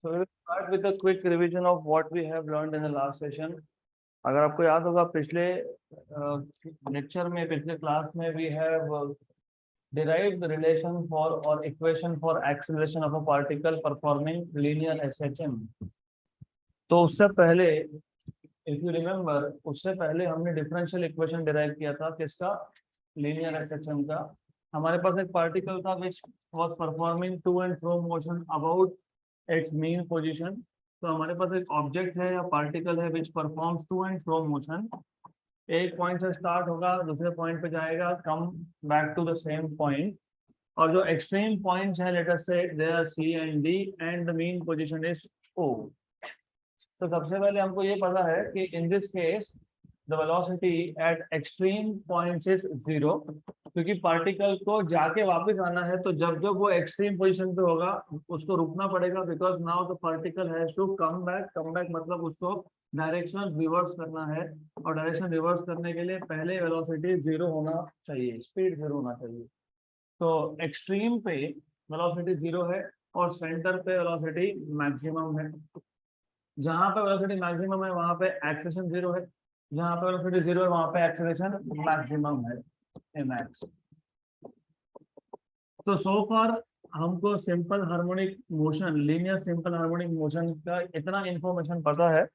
So we will start with a quick revision of what we have learned in the last session. अगर आपको याद होगा पिछले lecture में, पिछले क्लास में we have derived the relation for or equation for acceleration of a particle performing linear SHM. तो उससे पहले if you remember, उससे पहले हमने डिफरेंशियल इक्वेशन डिराइव किया था किसका? लीनियर SHM का। हमारे पास एक पार्टिकल था which was performing to and fro motion about its mean position. तो हमारे पास एक ऑब्जेक्ट है या पार्टिकल है which performs to and fro motion. एक पॉइंट से स्टार्ट होगा, दूसरे पॉइंट पे जाएगा, come back to the same point. और जो एक्सट्रीम पॉइंट्स हैं, let us say they are C and D and the mean position is O. तो सबसे पहले हमको ये पता है कि in this case the velocity at extreme points is 0, क्योंकि पार्टिकल को जाके वापस आना है तो जब जब वो एक्सट्रीम पोजीशन पे होगा उसको रुकना पड़ेगा, because now the particle has to come back मतलब उसको डायरेक्शन रिवर्स करना है, और डायरेक्शन रिवर्स करने के लिए पहले वेलोसिटी 0 होना चाहिए, स्पीड 0 होना चाहिए। तो एक्सट्रीम पे वेलोसिटी 0 है और सेंटर पे वेलोसिटी मैक्सिमम है। जहां पे वेलोसिटी मैक्सिमम है वहां पे एक्सेलरेशन 0 है, जहां पे वेलोसिटी 0 है वहां पे एक्सेलरेशन मैक्सिमम है, max। तो सो फार हमको simple harmonic motion, linear simple harmonic motion का इतना इंफॉर्मेशन पता है,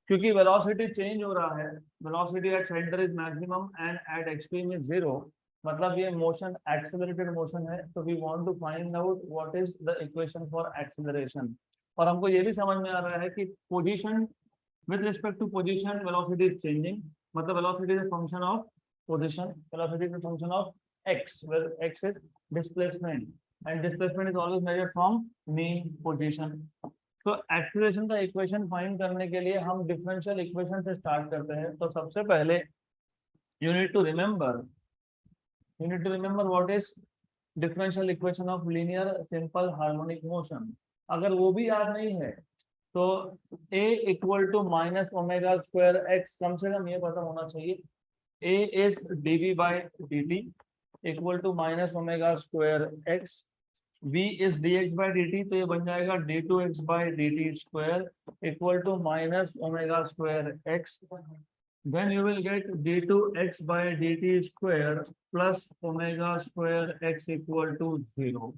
क्योंकि वेलोसिटी चेंज हो रहा है, velocity at centre is maximum and at extreme is 0, मतलब ये मोशन एक्सेलरेटेड मोशन है। तो we want to find out what is the equation for acceleration. और हमको ये भी समझ में आ रहा है कि position with respect to position velocity is changing, मतलब velocity is a function of position, velocity is a function of x, where x is displacement and displacement is always measured from mean position. तो acceleration का equation find करने के लिए हम differential equation से start करते हैं। तो सबसे पहले you need to remember what is differential equation of linear simple harmonic motion. अगर वो भी याद नहीं है तो a equal to minus omega square x कम से कम ये पता होना चाहिए। a is dv by dt equal to minus omega square x, v is dx by dt, तो ये बन जाएगा d2x बाई dt square equal to minus omega square x. then you will get d2x by dt square plus omega square x equal to 0।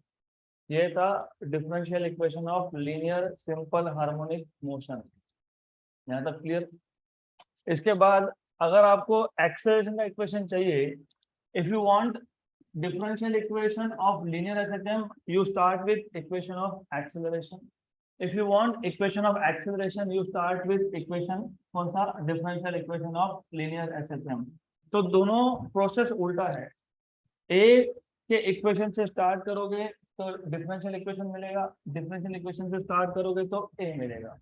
ये था differential equation of linear simple harmonic motion. यहाँ तक clear? इसके बाद अगर आपको acceleration का equation चाहिए, if you want differential equation of linear SHM, you start with equation of acceleration. If you want equation of acceleration, you start with equation कौन सा? Differential equation of linear SHM। तो दोनों process उल्टा है। ए के equation से start करोगे तो डिफरेंशियल इक्वेशन मिलेगा, डिफरेंशियल इक्वेशन से स्टार्ट करोगे तो ए मिलेगा।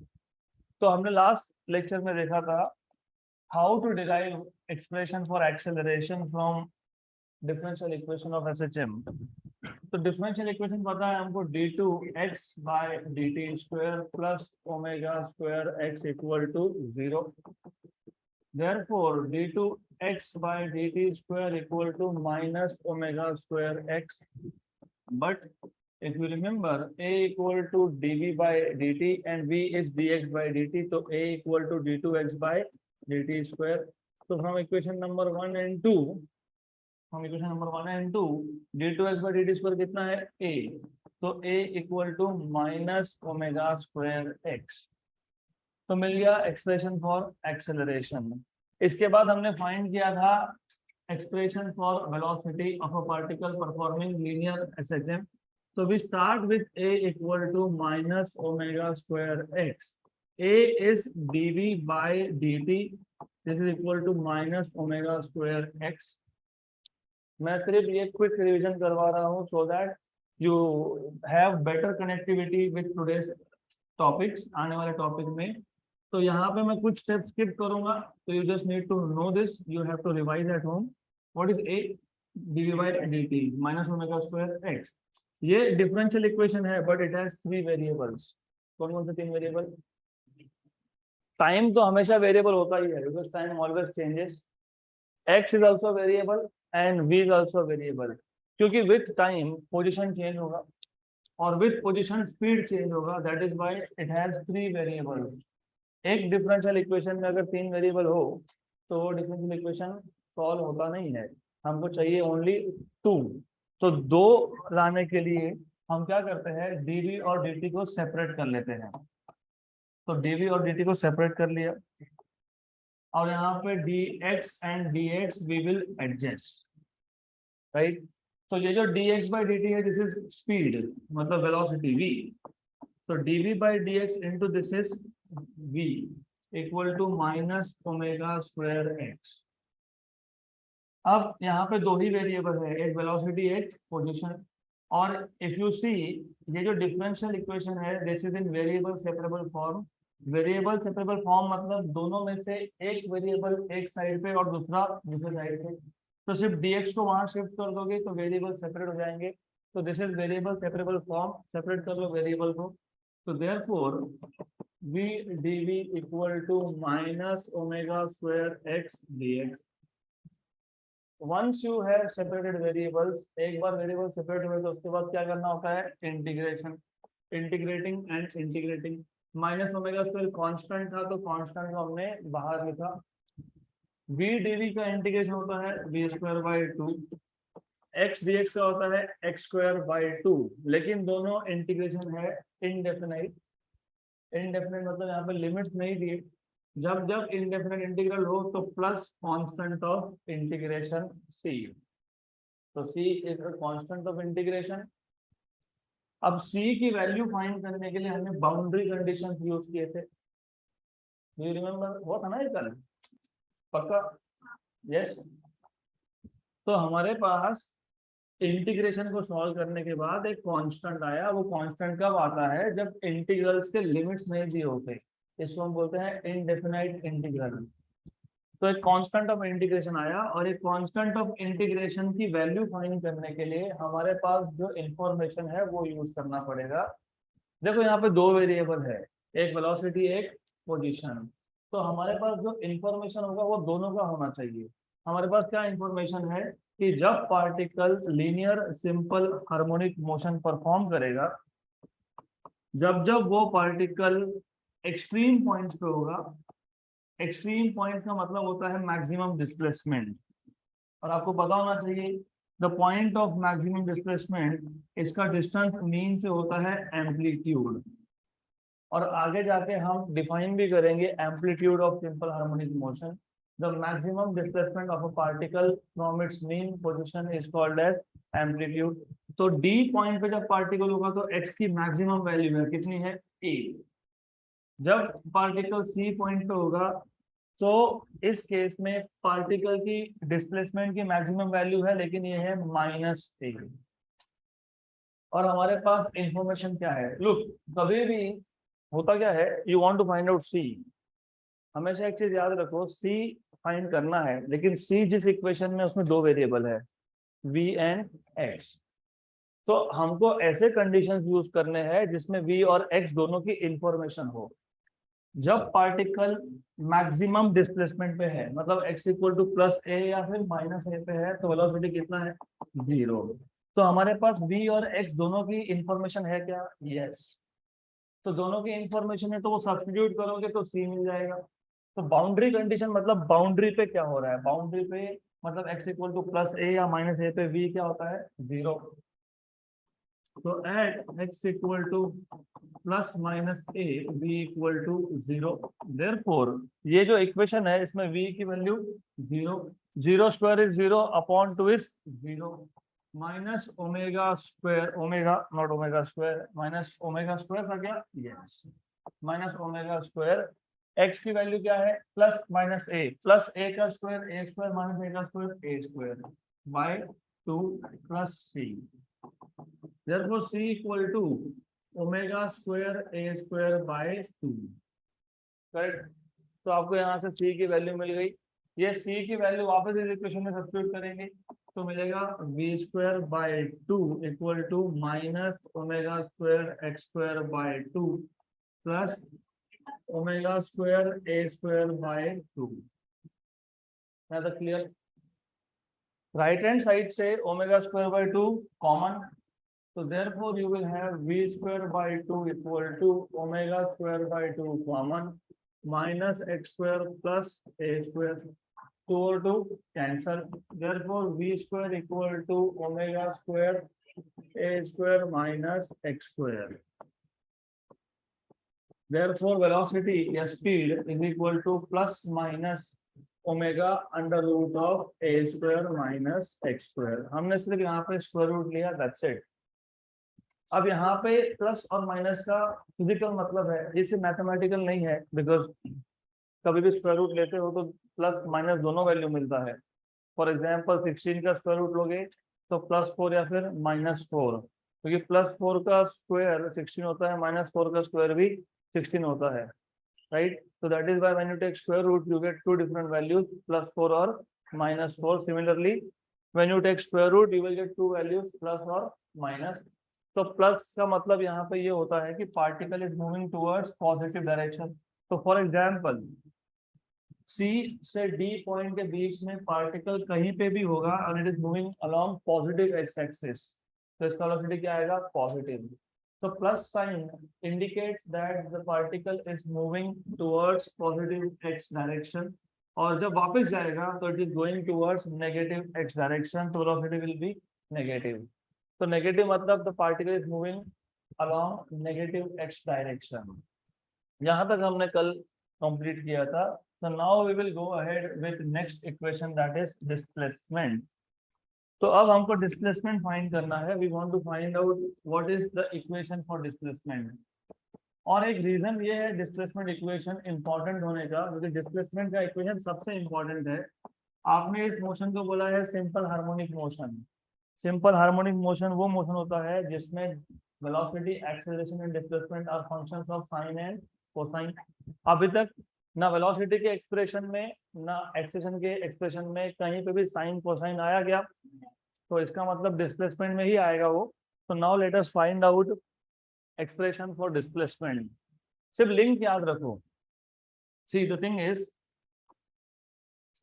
तो हमने लास्ट लेक्चर में देखा था how to derive expression for acceleration from differential equation of SHM। तो डिफरेंशियल इक्वेशन पता है हमको d2x by dt square plus omega square x equal to 0। therefore d2x by dt square equal to minus omega square x, but if you remember a equal to dv by dt and v is dx by dt, तो a equal to d2x by dt square। तो from equation number 1 and 2 d2x by dt square कितना है? a, तो a equal to minus omega square x, तो मिल गया expression for acceleration. इसके बाद हमने फाइंड किया था expression for velocity of a particle performing linear SHM। तो we start with a equal to minus omega square x, a is dv by dt, this is equal to minus omega square x. मैं सिर्फ ये quick revision करवा रहा हूँ so that you have better connectivity with today's topics, आने वाले topic में। तो यहाँ पे मैं कुछ स्टेप स्किप करूंगा, तो you just need to know this, you have to revise at home. What is a dv by dt minus omega square x. ये डिफरेंशियल इक्वेशन है बट इट हैज 3 वेरिएबल्स। कौन कौन से 3 वेरिएबल? टाइम तो हमेशा variable होता ही है because time always changes, x is also variable and v is also variable, क्योंकि विथ टाइम पोजीशन चेंज होगा और विथ पोजीशन स्पीड चेंज होगा, that is why it has 3 variables. एक डिफरेंशियल इक्वेशन में अगर 3 वेरिएबल हो तो डिफरेंशियल इक्वेशन सॉल्व होता नहीं है, हमको चाहिए ओनली 2। तो 2 लाने के लिए हम क्या करते हैं, dv और dt को सेपरेट कर लेते हैं। तो dv और dt को सेपरेट कर लिया, और यहाँ पे dx and dx we will adjust, right. तो ये जो dx बाई dt है, दिस इज स्पीड, मतलब वेलोसिटी v। तो dv by dx into this is v equal to minus omega square x. अब यहाँ पे 2 ही वेरिएबल है, एक वेलोसिटी एक पोजीशन। और इफ यू सी, ये जो डिफरेंशियल इक्वेशन है this is in variable separable form. Variable separable form मतलब दोनों में से एक वेरिएबल एक साइड पे और दूसरा दूसरे साइड पे। तो सिर्फ dx को वहां शिफ्ट कर दोगे तो वेरिएबल सेपरेट हो जाएंगे। तो this is variable separable form, separate कर लो वेरिएबल को। तो therefore v dv equal to minus omega square x dx। Once you have separated variables, एक बार वेरिएबल सेपरेट हुए तो उसके बाद क्या करना होता है, integration, integrating and integrating. Minus omega square constant था तो कांस्टेंट को हमने बाहर लिखा। v dv का इंटीग्रेशन होता है v square by 2, x dx का होता है x स्क्वायर बाई 2, लेकिन दोनों इंटीग्रेशन है इनडेफिनाइट। इनडेफिनाइट मतलब यहाँ पे लिमिट्स नहीं दिए। जब जब इंडेफिनिट इंटीग्रल हो तो plus constant of integration c। तो c is the constant of integration. अब c की वैल्यू फाइंड करने के लिए हमने बाउंड्री कंडीशंस यूज किए थे, यू रिमेम्बर, वो था ना ये कल, पक्का? यस। तो हमारे पास इंटीग्रेशन को सॉल्व करने के बाद एक कांस्टेंट आया। वो कांस्टेंट कब आता है, जब इंटीग्रल्स के लिमिट्स नहीं दिए होते, इसको हम बोलते हैं इनडेफिनाइट इंटीग्रल। तो एक कांस्टेंट ऑफ इंटीग्रेशन आया, और एक कांस्टेंट ऑफ इंटीग्रेशन की वैल्यू फाइंड करने के लिए हमारे पास जो इंफॉर्मेशन है वो यूज करना पड़ेगा। देखो यहाँ पे 2 वेरिएबल है, एक वेलोसिटी एक पोजीशन। तो हमारे पास जो इंफॉर्मेशन होगा वो दोनों का होना चाहिए। हमारे पास क्या इंफॉर्मेशन है कि जब particle linear simple harmonic motion perform करेगा, जब जब वो पार्टिकल एक्सट्रीम पॉइंट्स पे होगा, एक्सट्रीम पॉइंट का मतलब होता है मैक्सिमम डिस्प्लेसमेंट, और आपको पता होना चाहिए the point of maximum displacement, इसका डिस्टेंस मीन से होता है एम्पलीट्यूड। और आगे जाके हम डिफाइन भी करेंगे amplitude of simple harmonic motion. The maximum displacement of a particle from its mean position is called as amplitude. तो डी पॉइंट पे जब पार्टिकल होगा तो एक्स की मैक्सिमम वैल्यू है कितनी है, ए। जब पार्टिकल सी पॉइंट पे होगा तो इस केस में पार्टिकल की डिस्प्लेसमेंट की मैक्सिमम वैल्यू है, लेकिन ये है -a। और हमारे पास इंफॉर्मेशन क्या है, लुक, कभी भी होता क्या है, you want to find out see, हमेशा एक चीज याद रखो, सी फाइंड करना है, लेकिन सी जिस इक्वेशन में उसमें 2 वेरिएबल है v एंड x। तो हमको ऐसे कंडीशंस यूज करने हैं जिसमें v और x दोनों की इंफॉर्मेशन हो। जब पार्टिकल मैक्सिमम डिस्प्लेसमेंट पे है, मतलब x इक्वल टू प्लस ए या फिर माइनस ए पे है, तो वेलोसिटी कितना है, 0। तो हमारे पास v और x दोनों की इंफॉर्मेशन है क्या, यस। तो दोनों की इंफॉर्मेशन है तो वो सब्स्टिट्यूट करोगे तो c मिल जाएगा। तो बाउंड्री कंडीशन मतलब बाउंड्री पे क्या हो रहा है, बाउंड्री पे मतलब x इक्वल टू प्लस ए या माइनस ए पे v क्या होता है, 0। तो at x equal to plus minus A v equal to 0। Therefore ये जो इक्वेशन है इसमें v की value 0, 0 square is 0 upon 2 is 0, minus omega square, omega not omega square, minus omega square था क्या, yes, minus omega square. x की value क्या है, plus minus A, plus A का square A square minus A का square A square by 2 plus C. Therefore, c equal to omega square a square by 2, correct. तो आपको यहाँ से c की वैल्यू मिल गई। ये c की वैल्यू वापस इस इक्वेशन में सब्स्टिट्यूट करेंगे तो मिलेगा v square by 2 equal to minus omega square x square by 2 plus omega square A square by 2। Clear? Right hand side से omega square by 2 common, So therefore you will have v square by 2 equal to omega square by 2 common minus x square plus a square. 2 or 2 cancel. Therefore v square equal to omega square a square minus x square. Therefore velocity या speed is equal to plus minus omega under root of A square minus x square. हमने सिर्फ यहाँ पे square root लिया, that's it. अब यहाँ पे plus और माइनस का फिजिकल मतलब है, इसे मैथमेटिकल नहीं है, बिकॉज कभी भी स्क्वायर रूट लेते हो तो प्लस माइनस दोनों वैल्यू मिलता है. फॉर एग्जांपल 16 का स्क्वायर रूट लोगे तो +4 या फिर -4, क्योंकि +4 का स्क्वायर 16 होता है, -4 का स्क्वायर भी 16 होता है, right? So that is why when you take square root you get two different values, +4 or -4. Similarly when you take square root you will get two values, plus or minus. तो plus का मतलब यहाँ पे ये होता है कि particle is moving towards positive direction. तो फॉर एग्जांपल C से D पॉइंट के बीच में पार्टिकल कहीं पे भी होगा और it is moving along positive x axis, तो इसका वेलोसिटी क्या आएगा? Positive. So plus sign indicates that the particle is moving towards positive x direction, और जब वापस जाएगा तो it is going towards negative x direction, so velocity will be negative. So negative मतलब the particle is moving along negative x direction. यहाँ तक हमने कल complete किया था. So now we will go ahead with next equation, that is displacement. तो अब हमको डिस्प्लेसमेंट फाइंड करना है. We want to find out what is the equation for displacement. और एक रीजन ये है डिस्प्लेसमेंट इक्वेशन इंपॉर्टेंट होने का, क्योंकि डिस्प्लेसमेंट का इक्वेशन सबसे इंपॉर्टेंट है. आपने इस मोशन को बोला है simple harmonic motion. Simple harmonic motion वो मोशन होता है जिसमें velocity, acceleration and displacement are functions of sine and cosine. अभी तक ना वेलोसिटी के एक्सप्रेशन में ना एक्सेलरेशन के एक्सप्रेशन में कहीं पे भी साइन कोसाइन आया गया, तो इसका मतलब डिस्प्लेसमेंट में ही आएगा वो. तो now let us find out expression for displacement. सिर्फ लिंक याद रखो. See the thing is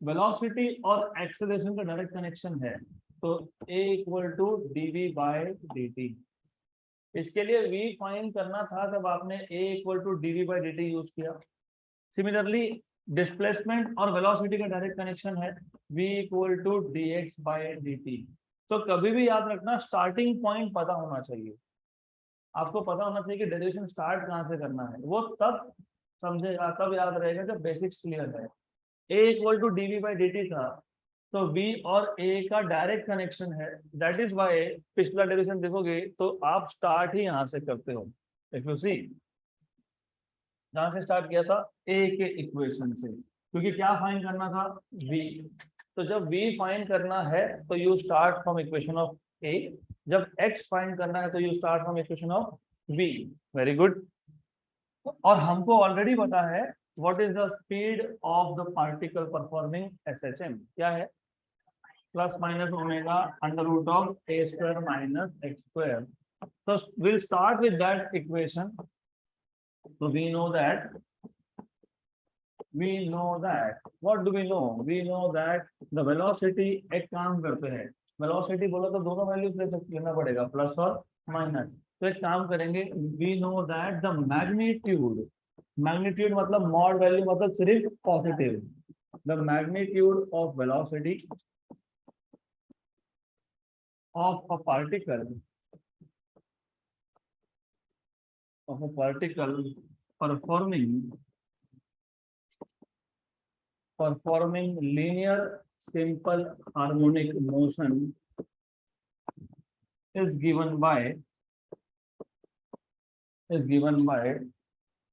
velocity और एक्सेलरेशन का डायरेक्ट कनेक्शन है, तो a इक्वल टू dv/dt. इसके लिए v फाइंड करना था तब आपने a equal to dv/dt use किया. सिमिलरली डिस्प्लेसमेंट और वेलोसिटी का डायरेक्ट कनेक्शन है v इक्वल टू dx/dt. तो कभी भी याद रखना स्टार्टिंग पॉइंट पता होना चाहिए. आपको पता होना चाहिए कि डेरिवेशन स्टार्ट कहाँ से करना है. वो तब समझेगा, तब याद रहेगा जब बेसिक्स क्लियर है. a इक्वल टू dv/dt था, तो v और a का डायरेक्ट कनेक्शन है. दैट इज वाई पिछला डेरिवेशन देखोगे तो आप स्टार्ट ही यहाँ से करते हो. इफ यू सी जहाँ से स्टार्ट किया था a के इक्वेशन से, क्योंकि क्या फाइंड करना था? v. तो जब v फाइंड करना है तो you start from equation of a. जब x फाइंड करना है तो you start from equation of v. Very good. और हमको ऑलरेडी पता है what is the speed of the particle performing SHM. क्या है? Plus minus omega under root of A square minus x square. So we'll start with that equation. So we know that what do we know? We know that the velocity. एक काम करते हैं, velocity बोला तो दोनों values लेना पड़ेगा, plus और माइनस. तो एक काम करेंगे, we know that the magnitude मतलब मॉड वैल्यू मतलब सिर्फ positive. the magnitude of velocity of a particle performing linear simple harmonic motion is given by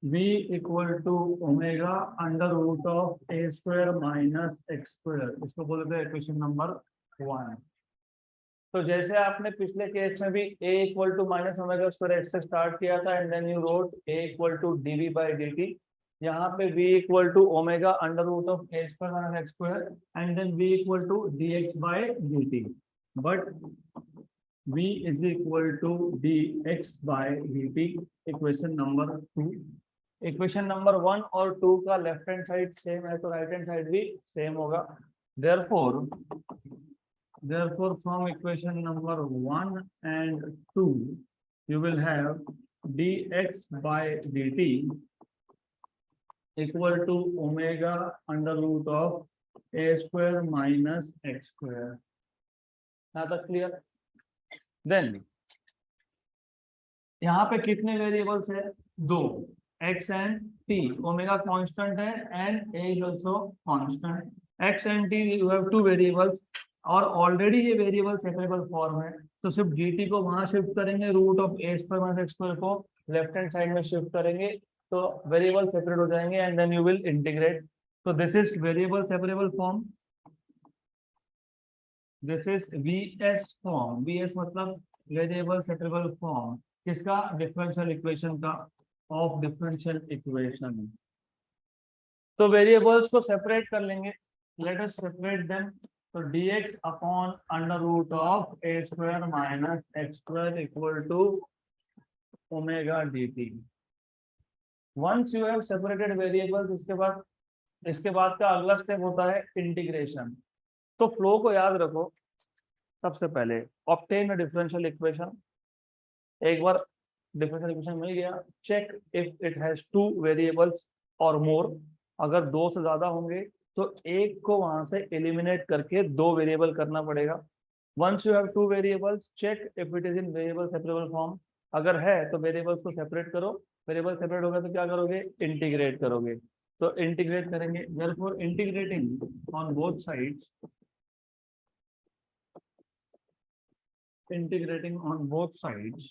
v equal to omega under root of a square minus x square. इसको बोलते हैं equation number 1. तो जैसे आपने पिछले case में भी a equal to minus omega square x से स्टार्ट किया था and then you wrote a equal to dv/dt. यहाँ पे v equal to omega under root of a square minus x square and then v equal to dx/dt. But v is equal to dx/dt. Equation number 2. Equation number 1 और 2 का left hand side same है तो right hand side भी same होगा. Therefore Therefore from equation number 1 and 2 you will have dx by dt equal to omega under root of a square minus x square. now तक clear? Then यहाँ पे कितने variables है? दो, x and t. Omega constant है and a is also constant. x and t you have two variables और already ये variable separable form है, तो सिर्फ dt को वहां शिफ्ट करेंगे, root of a square minus x square को लेफ्ट हैंड साइड में शिफ्ट करेंगे तो वेरिएबल सेपरेट हो जाएंगे and then you will integrate. तो this is variable separable form, this is vs form. vs मतलब वेरिएबल सेपरेबल फॉर्म किसका? Differential equation का, ऑफ डिफरेंशियल इक्वेशन. तो वेरिएबल्स को सेपरेट कर लेंगे. Let us separate them. तो dx upon under root of a square minus x square equal to omega dt. Once you have separated variables, इसके बाद का अगला स्टेप होता है इंटीग्रेशन. तो फ्लो को याद रखो. सबसे पहले ऑब्टेन अ डिफरेंशियल इक्वेशन. एक बार डिफरेंशियल इक्वेशन मिल गया, check if it has two variables और मोर. अगर दो से ज्यादा होंगे तो एक को वहां से एलिमिनेट करके दो वेरिएबल करना पड़ेगा. Once you have two variables, check if it is in variable separable form. अगर है तो वेरिएबल्स को सेपरेट करो. वेरिएबल सेपरेट होगा तो क्या करोगे? इंटीग्रेट करोगे. तो इंटीग्रेट करेंगे. Therefore integrating on both sides, integrating on both sides,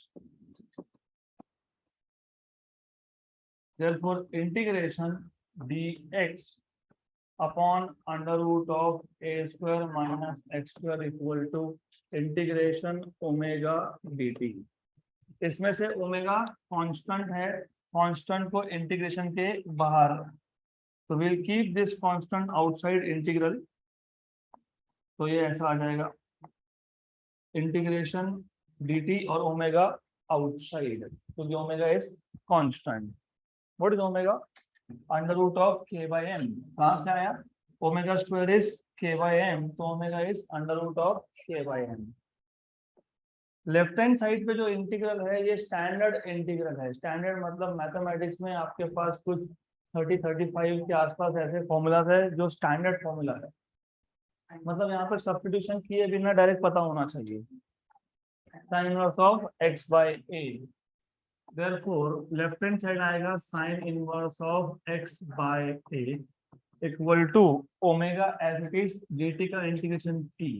therefore integration dx upon under root of a square minus x square equal to integration omega dt. इसमें से ओमेगा कांस्टेंट है, कांस्टेंट को integration के बाहर, तो will keep this constant outside integral. तो ये ऐसा आ जाएगा इंटीग्रेशन dt और ओमेगा आउटसाइड, क्योंकि omega is constant. What is omega? Under root of k by m. कहां से आया? Omega square is k by m, तो omega is under root of k by m. Left hand side पे जो integral है ये standard integral है. Standard मतलब मैथमेटिक्स में आपके पास कुछ 30-35 के आसपास ऐसे फॉर्मूलाज है जो स्टैंडर्ड फॉर्मूला है. मतलब यहाँ पर सब्स्टिट्यूशन किए बिना डायरेक्ट पता होना चाहिए. Sine inverse of x by a. Therefore left hand side आएगा sine inverse of x by a equal to omega as it is dt का इंटीग्रेशन t.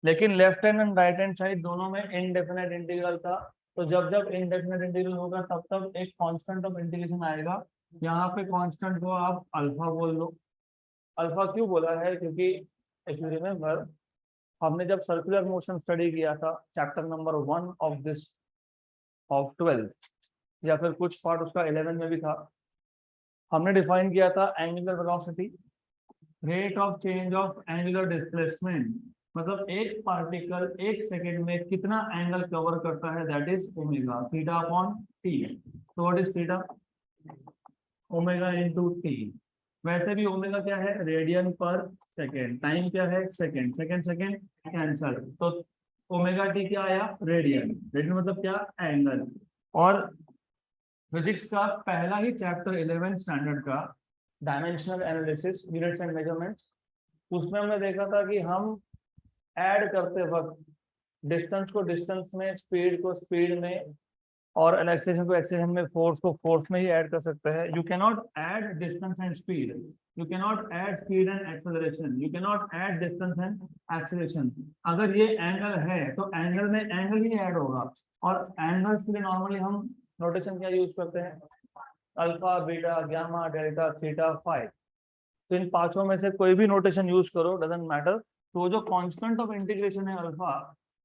लेकिन left hand and right hand side दोनों में indefinite integral था, तो जब जब indefinite integral होगा तब तब एक कांस्टेंट ऑफ इंटीग्रेशन आएगा. यहाँ पे कांस्टेंट को आप अल्फा बोल लो. अल्फा क्यों बोला है? क्योंकि इफ यू रिमेम्बर, हमने जब सर्कुलर मोशन स्टडी किया था chapter number 1 of this of 12th, या फिर कुछ पार्ट उसका 11 में भी था, हमने डिफाइन किया था angular velocity, rate of change of angular displacement. मतलब एक पार्टिकल एक सेकेंड में कितना एंगल कवर करता है, that is omega, theta upon t. तो what is theta? Omega into t. वैसे भी ओमेगा क्या है? रेडियन पर सेकेंड. टाइम क्या है? सेकेंड. सेकेंड सेकेंड कैंसल, तो ओमेगा टी क्या आया? रेडियन. रेडियन मतलब क्या? एंगल. और फिजिक्स का पहला ही चैप्टर 11th स्टैंडर्ड का dimensional analysis, units and measurements, उसमें हमने देखा था कि हम ऐड करते वक्त डिस्टेंस को डिस्टेंस में, स्पीड को स्पीड में, और एक्सेलरेशन को एक्सेलरेशन में, फोर्स को फोर्स में ही ऐड कर सकते हैं. You can not add distance and speed, you can not add speed and acceleration, you can not add distance and acceleration. अगर ये एंगल है तो एंगल में एंगल ही ऐड होगा. और एंगल्स के लिए नॉर्मली हम नोटेशन क्या यूज करते हैं? Alpha, beta, gamma, delta, theta, phi. तो इन पांचों में से कोई भी नोटेशन यूज करो, डजंट मैटर. तो जो कांस्टेंट ऑफ इंटीग्रेशन है alpha,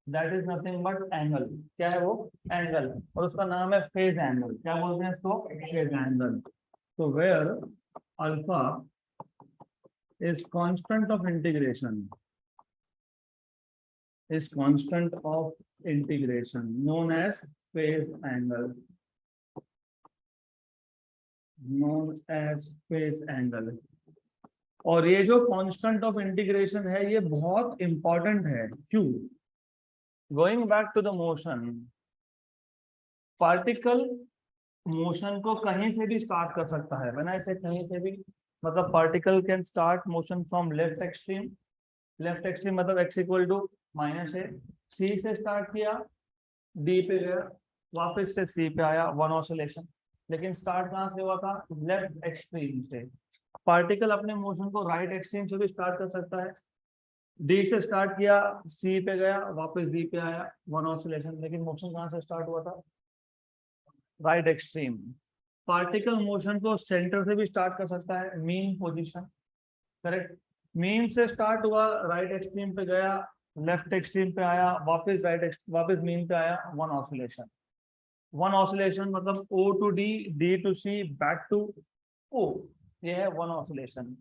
that is nothing but angle. क्या है वो? एंगल. और उसका नाम है फेज एंगल. क्या बोलते हैं इसको? Phase angle. तो where alpha is constant of integration, is constant of integration known as phase angle, known as phase angle. और ये जो कांस्टेंट ऑफ इंटीग्रेशन है ये बहुत इंपॉर्टेंट है। क्यों? Going back to the motion, particle motion को कहीं से भी स्टार्ट कर सकता है, बना इसे कहीं से भी, मतलब particle can start motion from left extreme, left extreme मतलब x इक्वल टू माइनस ए, सी से स्टार्ट किया, डी पे गया, वापस से सी पे आया, वन ऑसिलेशन। लेकिन स्टार्ट कहाँ से हुआ था? लेफ्ट एक्सट्रीम से। पार्टिकल अपने मोशन को राइट एक्सट्रीम से भी स्टार्ट कर सकता है, डी से स्टार्ट किया, सी पे गया, वापस डी पे आया, वन ऑसिलेशन। लेकिन मोशन कहाँ से स्टार्ट हुआ था? Right extreme. पार्टिकल मोशन को सेंटर से भी स्टार्ट कर सकता है, मीन पोजीशन, करेक्ट। मीन से स्टार्ट हुआ, राइट एक्सट्रीम पे गया, लेफ्ट एक्सट्रीम पे आया, वापस वापस मीन पे आया, वन ऑसिलेशन। वन ऑसिलेशन मतलब O to D, D to C, back to O, ये है वन ऑसिलेशन।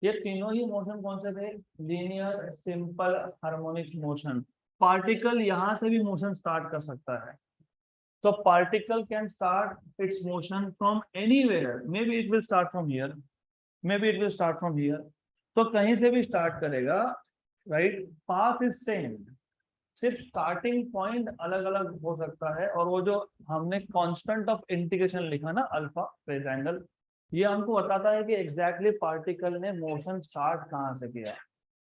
ये तीनों ही मोशन कौन से थे? Linear simple harmonic motion. Particle यहां से भी मोशन स्टार्ट कर सकता है। So particle can start its motion from anywhere. Maybe it will start from here. Maybe it will start from here. तो कहीं से भी स्टार्ट करेगा, right? Path is same. सिर्फ स्टार्टिंग पॉइंट अलग अलग हो सकता है। और वो जो हमने कांस्टेंट ऑफ इंटीग्रेशन लिखा ना, अल्फा फेज एंगल, ये हमको बताता है कि एग्जैक्टली पार्टिकल ने मोशन स्टार्ट कहाँ से किया।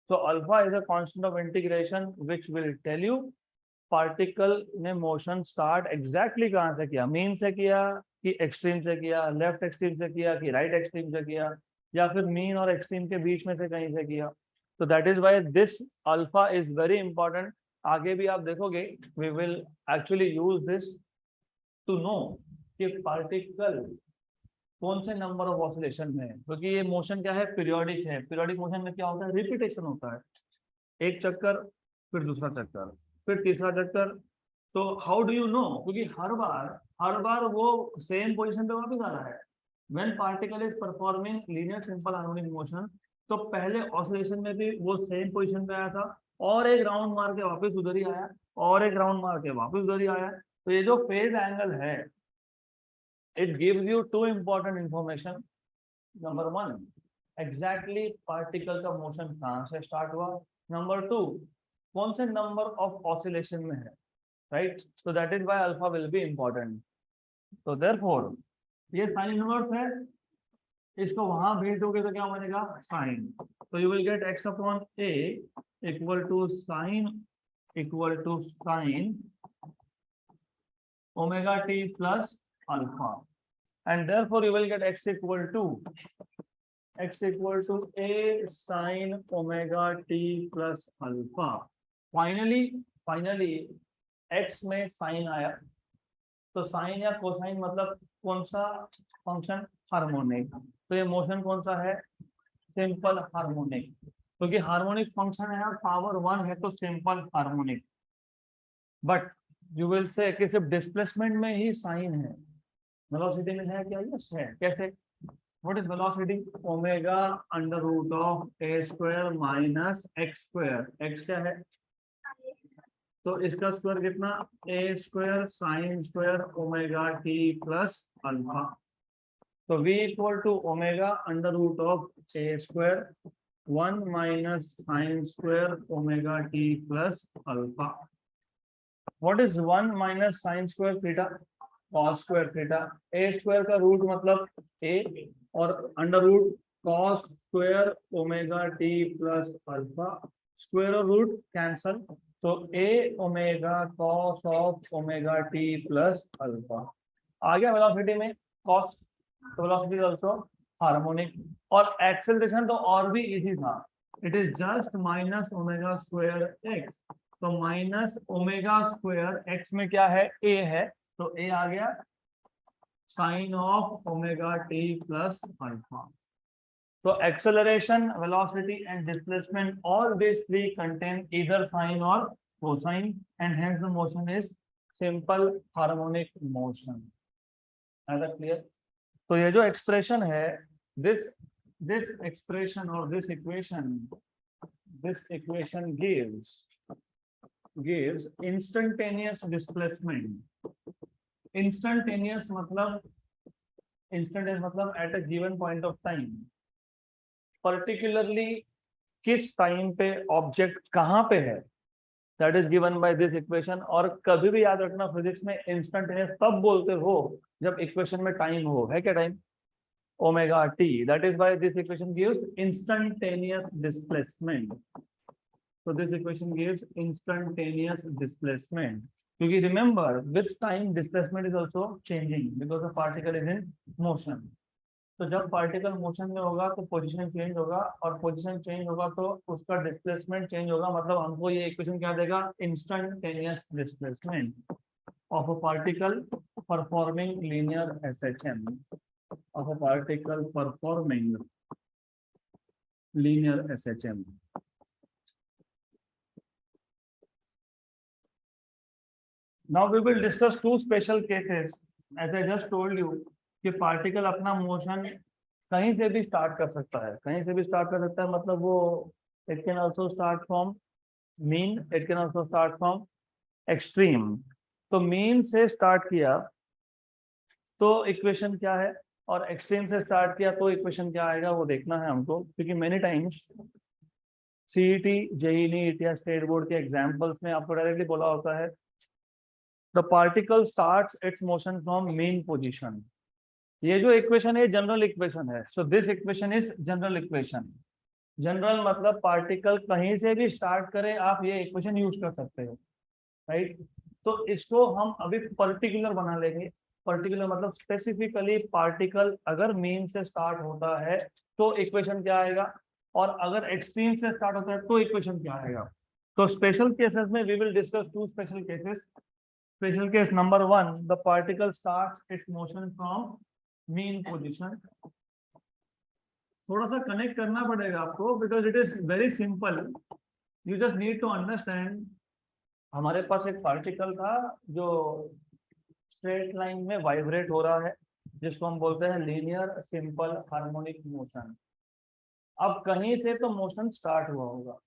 तो alpha is a constant of integration which will tell you particle ने मोशन स्टार्ट एग्जैक्टली कहाँ से किया, मीन से किया कि एक्सट्रीम से किया, लेफ्ट एक्सट्रीम से किया कि राइट एक्सट्रीम से किया, या फिर मीन और एक्सट्रीम के बीच में से कहीं से किया। तो that is why this alpha is very important. आगे भी आप देखोगे, we will actually use this to know कि पार्टिकल कौन से नंबर ऑफ ऑसिलेशन में है। क्योंकि ये मोशन क्या है? पीरियोडिक है। पीरियोडिक मोशन में क्या होता है? रिपीटेशन होता है, एक चक्कर, फिर दूसरा चक्कर, फिर तीसरा चक्कर। तो हाउ डू यू नो? क्योंकि हर बार वो सेम पोजीशन पे वापस आ रहा है। When particle is performing linear simple harmonic motion, तो पहले ऑसिलेशन में भी वो सेम पोजीशन पे आया था, और एक राउंड मार के वापस उधर ही आया, और एक राउंड मार के वापस उधर ही आया। तो ये जो फेज एंगल है, it gives you two important information. Number one, exactly particle का मोशन कहाँ से स्टार्ट हुआ। नंबर टू, कौन से नंबर ऑफ ऑसिलेशन में है, right. So that is why alpha will be important. तो देयरफॉर ये साइन इनवर्स है, इसको वहां भेज दोगे तो क्या बनेगा? साइन। तो you will get x upon a equal to sine omega T plus alpha, and therefore you will get x equal to a sin omega t plus alpha. Finally x में साइन आया, तो sign या cosine मतलब कौन सा function? Harmonic. तो ये motion कौन सा है? Simple harmonic. क्योंकि हार्मोनिक फंक्शन है, पावर वन है, तो simple harmonic. But you will say कि सिर्फ डिस्प्लेसमेंट में ही साइन है, वेलोसिटी में है क्या? यस है। कैसे? What is velocity? Omega under root of A square minus x square. X क्या है? तो इसका स्क्वायर कितना? A square sine square omega T plus alpha. तो v equal to omega under root of A square one minus sine square omega T plus alpha. What is one minus sine square theta? Cos square theta. A square का root मतलब a, और under root cos square omega T plus alpha. Square और root cancel, तो a omega cos of omega T plus alpha आ गया velocity में cos. तो velocity is also harmonic. और एक्सेलरेशन तो और भी इजी था, it is just minus omega square x. तो माइनस ओमेगा स्क्वायर एक्स में क्या है? ए है, तो ए आ गया sine of omega T plus alpha. So acceleration, velocity and displacement, all these three contain either sine or cosine, and hence the motion is simple harmonic motion. Is that clear? तो ये जो expression है, this expression or this equation gives instantaneous displacement. Instantaneous मतलब at a given point of time. Particularly किस time पे object कहाँ पे है, that is given by this equation. और कभी भी याद रखना फिजिक्स में इंस्टेंटेनियस तब बोलते हो जब इक्वेशन में टाइम हो, है क्या time, omega T, that is by this equation gives instantaneous displacement. So this equation gives instantaneous displacement. क्योंकि remember, with time displacement is also changing because the particle is in motion. तो जब particle motion में होगा तो position change होगा, और position change होगा तो उसका डिस्प्लेसमेंट चेंज होगा। मतलब हमको ये इक्वेशन क्या देगा, instantaneous displacement of a particle performing linear SHM, of a particle performing linear SHM. Now we will discuss two special cases. As I just told you कि पार्टिकल अपना मोशन कहीं से भी स्टार्ट कर सकता है, कहीं से भी स्टार्ट कर सकता है, मतलब वो it can also start from mean, it can also start from extreme. तो मीन से स्टार्ट किया तो इक्वेशन क्या है, और एक्सट्रीम से स्टार्ट किया तो इक्वेशन क्या आएगा वो देखना है हमको। क्योंकि many times CET, JEE NEET या स्टेट बोर्ड के एग्जाम्पल्स में आपको डायरेक्टली बोला होता है the particle starts its motion from mean position. ये जो इक्वेशन है जनरल इक्वेशन है। So this equation is general equation. General मतलब पार्टिकल कहीं से भी स्टार्ट करे आप ये इक्वेशन यूज कर सकते हो, राइट। तो इसको हम अभी पर्टिकुलर बना लेंगे। पर्टिकुलर मतलब स्पेसिफिकली पार्टिकल अगर मीन से स्टार्ट होता है तो इक्वेशन क्या आएगा, और अगर एक्सट्रीम से स्टार्ट होता है तो इक्वेशन क्या आएगा। तो स्पेशल केसेस में we will discuss two special cases. Special case number 1, the particle starts its motion from mean position. थोड़ा सा कनेक्ट करना पड़ेगा आपको because it is very simple, you just need to understand. हमारे पास एक पार्टिकल था जो स्ट्रेट लाइन में वाइब्रेट हो रहा है, जिसको हम बोलते हैं लीनियर सिंपल हार्मोनिक मोशन। अब कहीं से तो मोशन स्टार्ट हुआ होगा,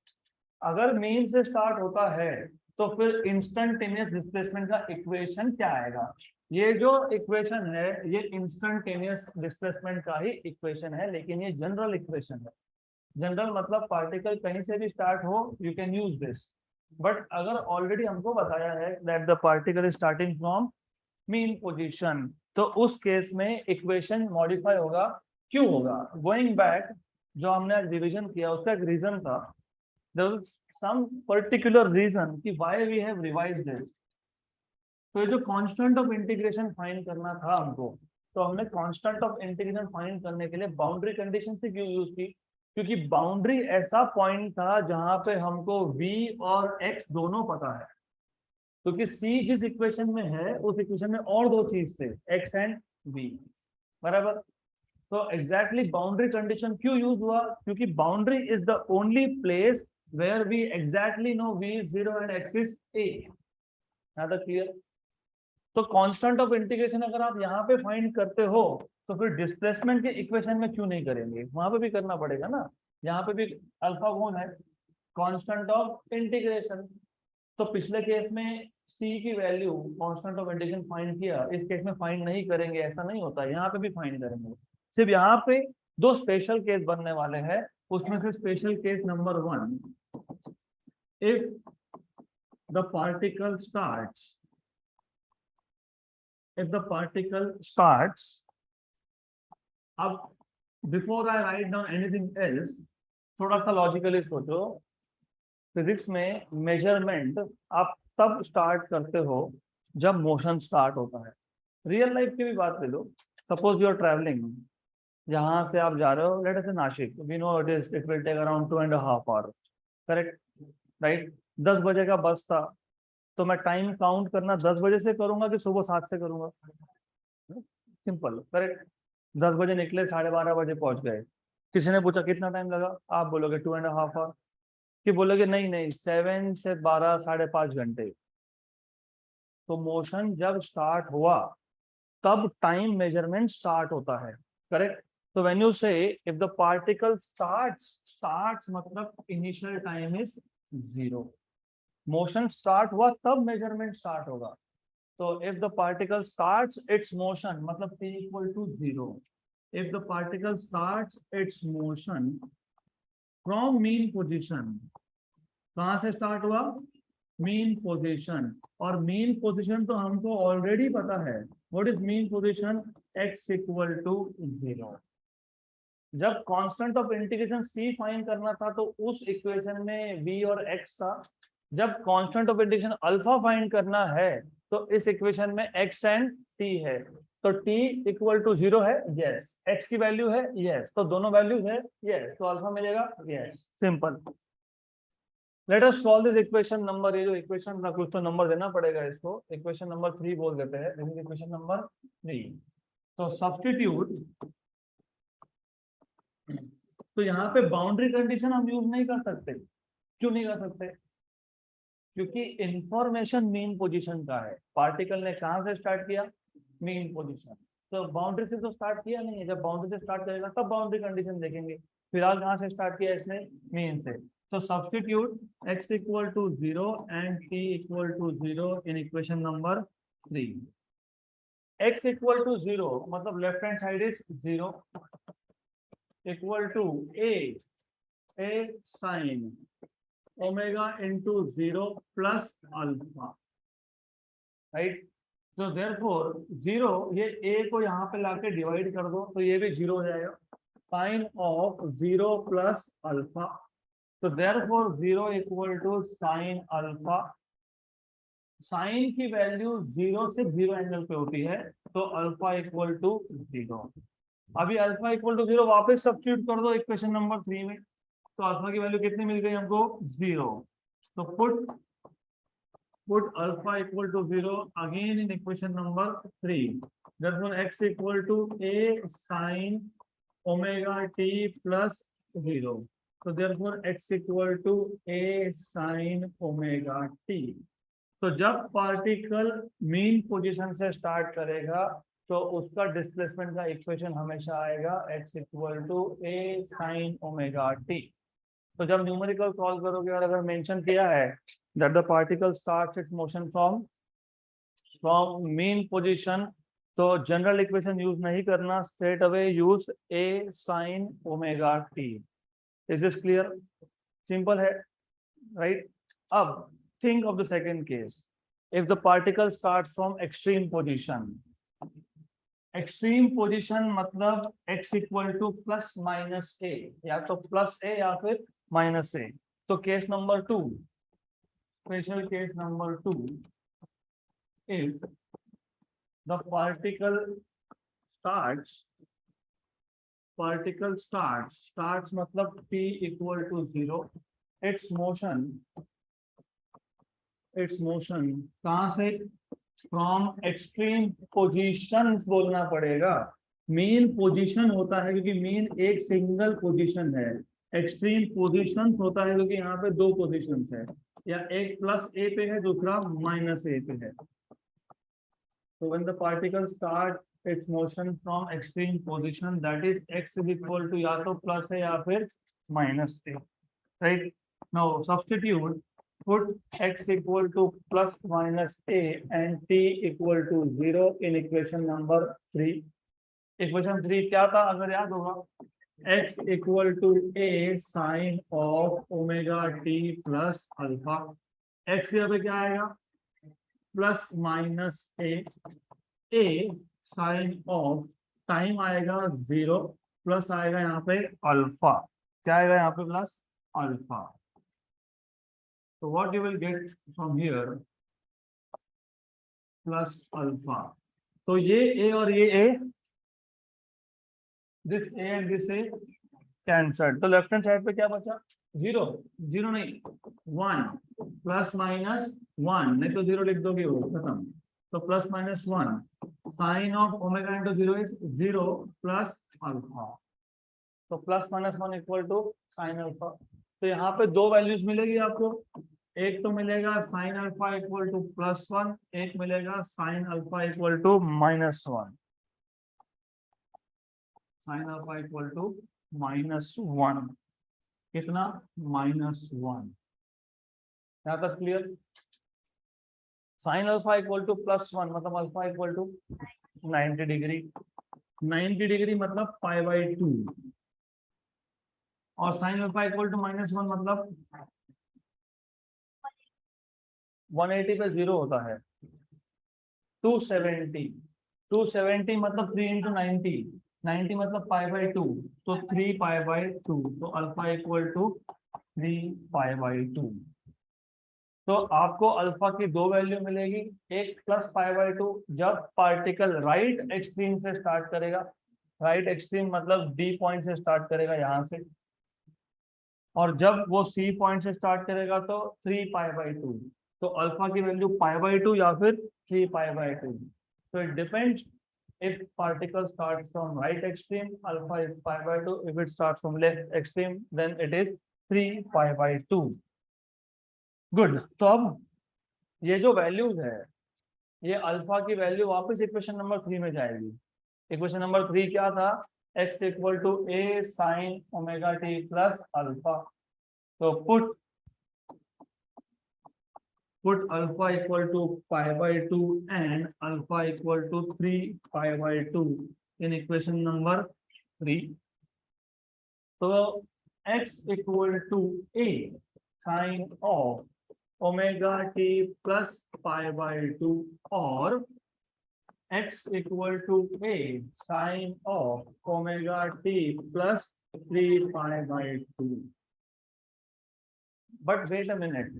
अगर मीन से स्टार्ट होता है तो फिर इंस्टेंटेनियस डिस्प्लेसमेंट का इक्वेशन क्या आएगा। ये जो इक्वेशन है ये इंस्टेंटेनियस डिस्प्लेसमेंट का ही इक्वेशन है, लेकिन ये जनरल इक्वेशन है। जनरल मतलब पार्टिकल कहीं से भी स्टार्ट हो you can use this, but अगर ऑलरेडी हमको बताया है that the particle is starting from mean position, तो उस केस में इक्वेशन मॉडिफाई होगा। क्यों होगा, गोइंग बैक जो हमने आज रिवीजन किया उसका एक रीजन था, there was some particular reason कि why we have revised this। तो ये जो कांस्टेंट ऑफ इंटीग्रेशन फाइंड करना था हमको, तो हमने कांस्टेंट ऑफ इंटीग्रेशन फाइंड करने के लिए बाउंड्री कंडीशन से क्यों यूज की, क्योंकि बाउंड्री ऐसा पॉइंट था जहां पे हमको v और x दोनों पता है। क्योंकि c जिस इक्वेशन में है उस इक्वेशन में और दो चीज थे, x एंड v, बराबर। तो एग्जैक्टली बाउंड्री कंडीशन क्यों यूज हुआ, क्योंकि boundary is the only place where we exactly know v is 0 and x is a। Clear. तो कांस्टेंट ऑफ इंटीग्रेशन अगर आप यहाँ पे फाइंड करते हो तो फिर डिस्प्लेसमेंट के इक्वेशन में क्यों नहीं करेंगे, वहां पे भी करना पड़ेगा ना। यहाँ पे भी अल्फा कौन है, कांस्टेंट ऑफ इंटीग्रेशन। तो पिछले केस में c की value constant of integration find किया, इस केस में फाइंड नहीं करेंगे, ऐसा नहीं होता, यहाँ पे भी फाइंड करेंगे। सिर्फ यहाँ पे दो स्पेशल केस बनने वाले हैं, उसमें से special case number 1, if the particle starts, if the particle starts, अब before I write down anything else थोड़ा सा लॉजिकली सोचो। फिजिक्स में मेजरमेंट आप तब स्टार्ट करते हो जब मोशन स्टार्ट होता है। रियल लाइफ की भी बात ले लो, सपोज यू आर ट्रैवलिंग, जहां से आप जा रहे हो let us say Nashik, we know it will take around 2.5 hour, correct, right. 10 बजे का बस था, तो मैं टाइम काउंट करना 10 बजे से करूंगा कि सुबह 7 से करूंगा, सिंपल, करेक्ट। 10 बजे निकले, 12:30 बजे पहुंच गए। किसी ने पूछा कितना टाइम लगा, आप बोलोगे 2.5 आवर, कि बोलोगे नहीं नहीं 7 से 12 5.5 घंटे। तो मोशन जब स्टार्ट हुआ तब टाइम मेजरमेंट स्टार्ट होता है, करेक्ट। तो व्हेन यू से इफ द पार्टिकल स्टार्ट्स मतलब initial time is 0, motion start हुआ तब मेजरमेंट स्टार्ट होगा। तो if the particle starts its motion मतलब t equal to 0, if the particle starts its motion from mean position, कहां से start हुआ, मीन पोजीशन, और मीन पोजीशन तो हमको ऑलरेडी पता है, what is mean position, x equal to 0। जब constant of integration c find करना था तो उस इक्वेशन में v और x था, जब constant of integration alpha find करना है तो इस इक्वेशन में x एंड t है, तो t इक्वल टू 0 है, यस, x की वैल्यू है, यस, तो दोनों वैल्यूज है, यस, तो अल्फा मिलेगा, yes, simple. Let us solve this equation number, ये जो इक्वेशन ना, कुछ तो नंबर देना पड़ेगा इसको, इक्वेशन नंबर 3 बोल देते हैं, दिस इज इक्वेशन नंबर 3। तो सब्स्टिट्यूट, तो यहाँ पे बाउंड्री कंडीशन हम यूज नहीं कर सकते, क्यों नहीं कर सकते, क्योंकि इंफॉर्मेशन मीन पोजीशन का है, पार्टिकल ने कहां से स्टार्ट किया, मीन पोजीशन, तो बाउंड्री से तो स्टार्ट किया नहीं है, जब बाउंड्री से स्टार्ट करेगा तब बाउंड्री कंडीशन देखेंगे, फिलहाल कहां से स्टार्ट किया इसने, मीन से। तो substitute x equal to 0 and t equal to 0 in equation number 3। x equal to 0 मतलब left hand side is 0, equal to a sin omega into 0 plus alpha, right. तो देयरफॉर 0, ये a को यहाँ पे लाके डिवाइड कर दो तो ये भी 0 हो जाएगा, साइन ऑफ 0 प्लस अल्फा, तो therefore 0 equal to sine alpha. Sine की वैल्यू 0 से 0 एंगल पे होती है, तो अल्फा इक्वल टू 0। अभी अल्फा इक्वल टू 0 वापस सब्स्टिट्यूट कर दो इक्वेशन नंबर 3 में, तो अल्फा की वैल्यू कितनी मिल गई हमको, 0। तो put alpha equal to 0 again in equation number 3, therefore x equal to a sin omega t plus 0, so therefore x equal to a sin omega t। तो जब पार्टिकल मीन पोजीशन से start करेगा तो उसका डिस्प्लेसमेंट का equation हमेशा आएगा x equal to a sin omega t। तो जब न्यूमेरिकल सॉल्व करोगे और अगर मेंशन किया है that the particle starts its motion from mean position, तो जनरल इक्वेशन यूज नहीं करना, straight away use a sin omega t। Is this clear, simple है, राइट। अब think of the second case, if the particle starts from extreme position, extreme position मतलब x equal to plus minus a, या तो plus a या फिर minus a। तो case number 2, special case number 2, if the particle starts मतलब t equal to 0, its motion कहां से, from extreme positions बोलना पड़ेगा, मेन पोजीशन होता है क्योंकि मेन एक सिंगल पोजीशन है, एक्सट्रीम पोजीशंस होता है क्योंकि यहाँ पे दो पोजीशंस है, या एक प्लस ए पे है दूसरा माइनस ए पे है। तो when the particle start its motion from extreme position, that is x is equal to या तो प्लस है या फिर minus a, right. Now substitute, put x equal to plus minus a and t equal to 0 in equation number 3। equation 3 क्या था अगर याद होगा, x equal to a sin of omega t plus alpha, x यहाँ पे क्या आएगा, plus minus a sin of time आएगा 0 प्लस आएगा यहाँ पे अल्फा, क्या आएगा यहाँ पे, plus alpha. So what you will get from here, plus alpha, तो ये a और ये a, this a and this a cancer, तो लेफ्ट हैंड साइड पे क्या बचा, 0, 0 नहीं 1, प्लस माइनस 1, नहीं तो 0 लिख दोगे वो खत्म, तो plus minus 1, sine of omega into 0 is 0 plus alpha, तो plus minus 1 equal to sine alpha. तो यहाँ पे दो वैल्यूज मिलेगी आपको, एक तो मिलेगा sine alpha equal to plus 1, एक मिलेगा sine alpha equal to minus 1, sine alpha equal to minus 1, कितना, माइनस 1, यहाँ तक clear. Sine alpha equal to plus 1 मतलब alpha equal to 90 degree, 90 degree मतलब पाई बाई 2, और साइन अल्फा इक्वल टू -1 मतलब 180 पे 0 होता है। 270 मतलब 3 इंटू 90, 90 मतलब π/2, तो 3π/2, तो अल्फा इक्वल टू 3π/2। तो आपको अल्फा की दो वैल्यू मिलेगी, एक +π/2 जब पार्टिकल राइट एक्सट्रीम से स्टार्ट करेगा, राइट एक्सट्रीम मतलब डी पॉइंट से स्टार्ट करेगा यहाँ से, और जब वो सी पॉइंट से स्टार्ट करेगा तो 3π/2। तो अल्फा की वैल्यू π/2 या फिर 3π/2। So it depends. If particle starts from right extreme, alpha is π/2. If it starts from left extreme, then it is 3π/2. Good. तो अब ये जो वैल्यूज है, ये अल्फा की वैल्यू वापस इक्वेशन नंबर 3 में जाएगी। इक्वेशन नंबर 3 क्या था? x equal to a sin omega t plus alpha. तो put alpha equal to π/2 and alpha equal to 3π/2 in equation number 3. So x equal to a sin of omega t plus π/2 or x equal to a sin of omega t plus 3π/2. But wait a minute.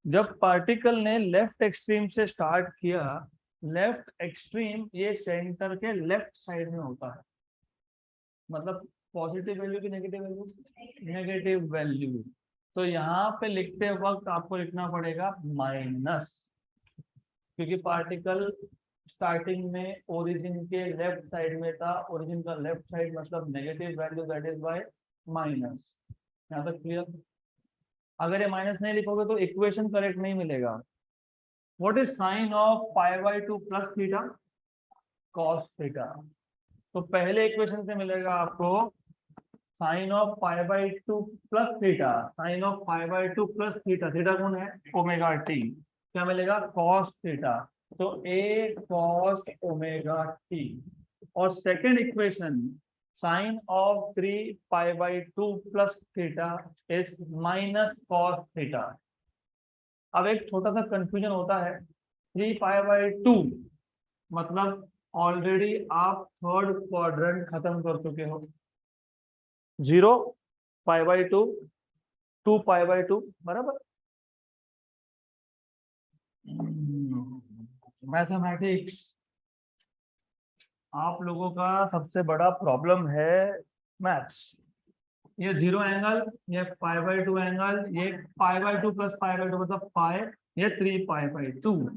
जब particle ने left extreme से start किया, left extreme ये centre के left side में होता है, मतलब पॉजिटिव वैल्यू की नेगेटिव वैल्यू, नेगेटिव वैल्यू। तो यहाँ पे लिखते वक्त आपको लिखना पड़ेगा माइनस, क्योंकि पार्टिकल स्टार्टिंग में ओरिजिन के लेफ्ट साइड में था, ओरिजिन का लेफ्ट साइड मतलब negative value, that is by minus. यहाँ तक क्लियर? अगर ये माइनस नहीं लिखोगे तो इक्वेशन करेक्ट नहीं मिलेगा। What is sine of π/2 plus theta? Cos theta. तो पहले इक्वेशन से मिलेगा आपको sine of π/2 plus theta, sine of π/2 plus theta, theta कौन है? Omega t. क्या मिलेगा? Cos theta. तो a कॉस ओमेगा टी। और second equation sine of 3π/2 plus theta is minus cos theta. अब एक छोटा सा कंफ्यूजन होता है, 3π/2 मतलब ऑलरेडी आप थर्ड क्वाड्रेंट खत्म कर चुके हो, 0π/2 2π/2 बराबर। मैथमेटिक्स आप लोगों का सबसे बड़ा प्रॉब्लम है मैथ्स। ये 0 एंगल, ये π/2 एंगल, ये π/2 प्लस π/2 मतलब पाई, ये 3π/2।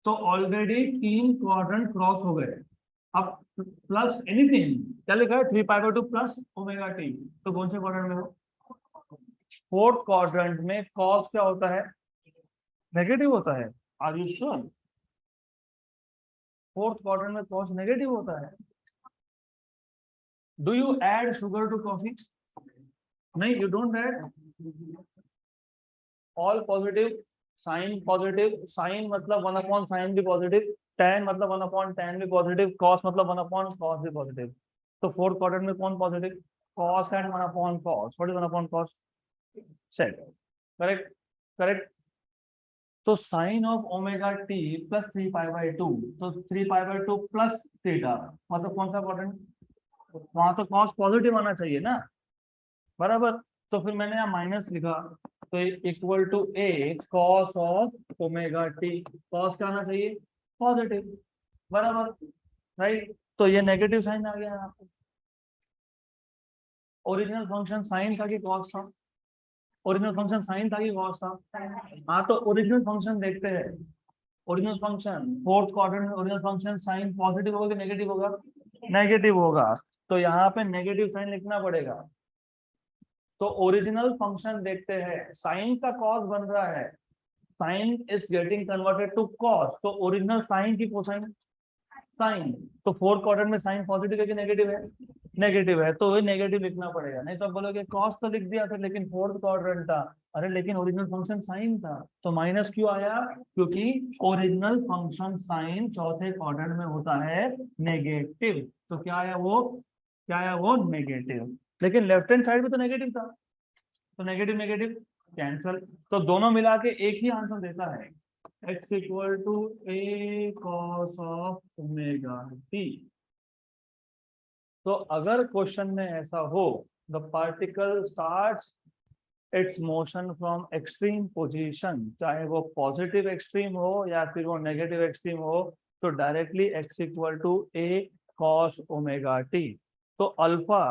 तो ऑलरेडी 3 क्वाड्रेंट क्रॉस हो गए। अब प्लस एनीथिंग क्या लिखा है? 3π/2 प्लस ओमेगा टी। तो कौन से क्वाड्रेंट में हो? फोर्थ क्वाड्रेंट में कॉस क्या होता है? नेगेटिव होता है। Are you sure? Fourth quadrant में कॉस नेगेटिव होता है। Do you add sugar to coffee? नहीं, you don't add. All positive, sine positive, sine मतलब 1/sin भी पॉजिटिव, tan मतलब 1/tan भी पॉजिटिव, cos मतलब 1/cos भी पॉजिटिव। तो फोर्थ क्वाड्रेंट में कौन positive? cos and 1/cos। What is 1/cos? Sec. Correct, correct. तो sine of omega T plus 3π/2, तो 3π/2 प्लस थीटा मतलब कौन सा क्वाड्रेंट? वहां तो cos पॉजिटिव आना चाहिए ना, बराबर। तो फिर मैंने यहाँ माइनस लिखा, तो equal to a cos of omega t. Cos क्या आना चाहिए? पॉजिटिव, बराबर, राइट। तो ये नेगेटिव साइन आ गया यहाँ पे। ओरिजिनल फंक्शन साइन था कि कॉस था? ओरिजिनल फंक्शन साइन था कि कॉस था? हाँ, तो ओरिजिनल फंक्शन देखते हैं। ओरिजिनल फंक्शन फोर्थ क्वाड्रेंट में ओरिजिनल फंक्शन साइन पॉजिटिव होगा कि नेगेटिव होगा? नेगेटिव होगा। तो यहाँ पे नेगेटिव साइन लिखना पड़ेगा। तो ओरिजिनल फंक्शन देखते हैं, साइन का कॉस बन रहा है, sine is getting converted to cos, तो ओरिजिनल साइन की कोसाइन साइन। तो फोर्थ क्वाड्रेंट में साइन पॉजिटिव है कि नेगेटिव है? नेगेटिव है, तो वही नेगेटिव लिखना पड़ेगा। नहीं तो आप बोलोगे कॉस तो लिख दिया था लेकिन फोर्थ क्वाड्रेंट था। अरे लेकिन ओरिजिनल फंक्शन साइन था, तो माइनस क्यों आया? क्योंकि ओरिजिनल फंक्शन साइन चौथे क्वाड्रेंट में होता है नेगेटिव। तो क्या आया वो? क्या आया वो? नेगेटिव। लेकिन लेफ्ट हैंड साइड में तो नेगेटिव था, तो नेगेटिव नेगेटिव कैंसल, तो दोनों मिला के एक ही आंसर देता है, x equal to a cos of omega t। तो अगर क्वेश्चन में ऐसा हो, the particle starts its motion from extreme position, चाहे वो पॉजिटिव एक्सट्रीम हो या फिर वो नेगेटिव एक्सट्रीम हो, तो directly x equal to a cos omega t। तो alpha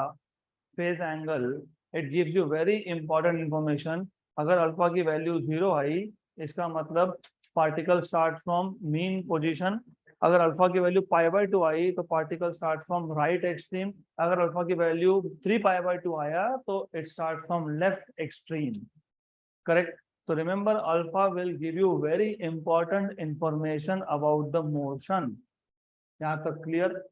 phase angle, it gives you very important information. अगर अल्फा की वैल्यू 0 आई, इसका मतलब particle start from mean position. अगर अल्फा की वैल्यू π/2 आई तो particle start from right extreme. अगर अल्फा की वैल्यू 3π/2 आया तो it start from left extreme. Correct. तो remember, alpha will give you very important information about the motion. यहाँ तक क्लियर?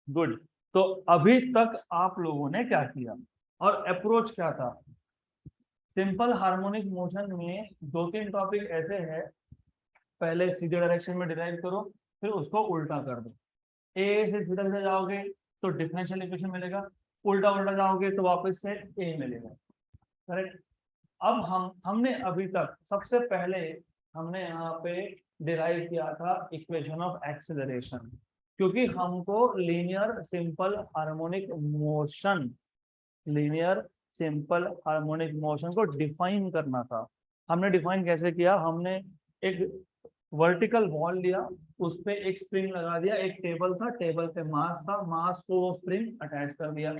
गुड। तो अभी तक आप लोगों ने क्या किया और अप्रोच क्या था? सिंपल हार्मोनिक मोशन में 2-3 टॉपिक ऐसे हैं, पहले सीधे डायरेक्शन में डिराइव करो, फिर उसको उल्टा कर दो। ए से सीधा सीधा जाओगे तो डिफरेंशियल इक्वेशन मिलेगा, उल्टा उल्टा जाओगे तो वापस से ए मिलेगा। करेक्ट। अब हमने अभी तक सबसे पहले हमने यहाँ पे डिराइव किया था इक्वेशन ऑफ एक्सेलरेशन, क्योंकि हमको linear simple harmonic motion, linear simple harmonic motion को डिफाइन करना था। हमने डिफाइन कैसे किया? हमने एक वर्टिकल वॉल लिया, उस पे एक स्प्रिंग लगा दिया, एक टेबल था, टेबल पे मास था, मास को वो स्प्रिंग अटैच कर दिया।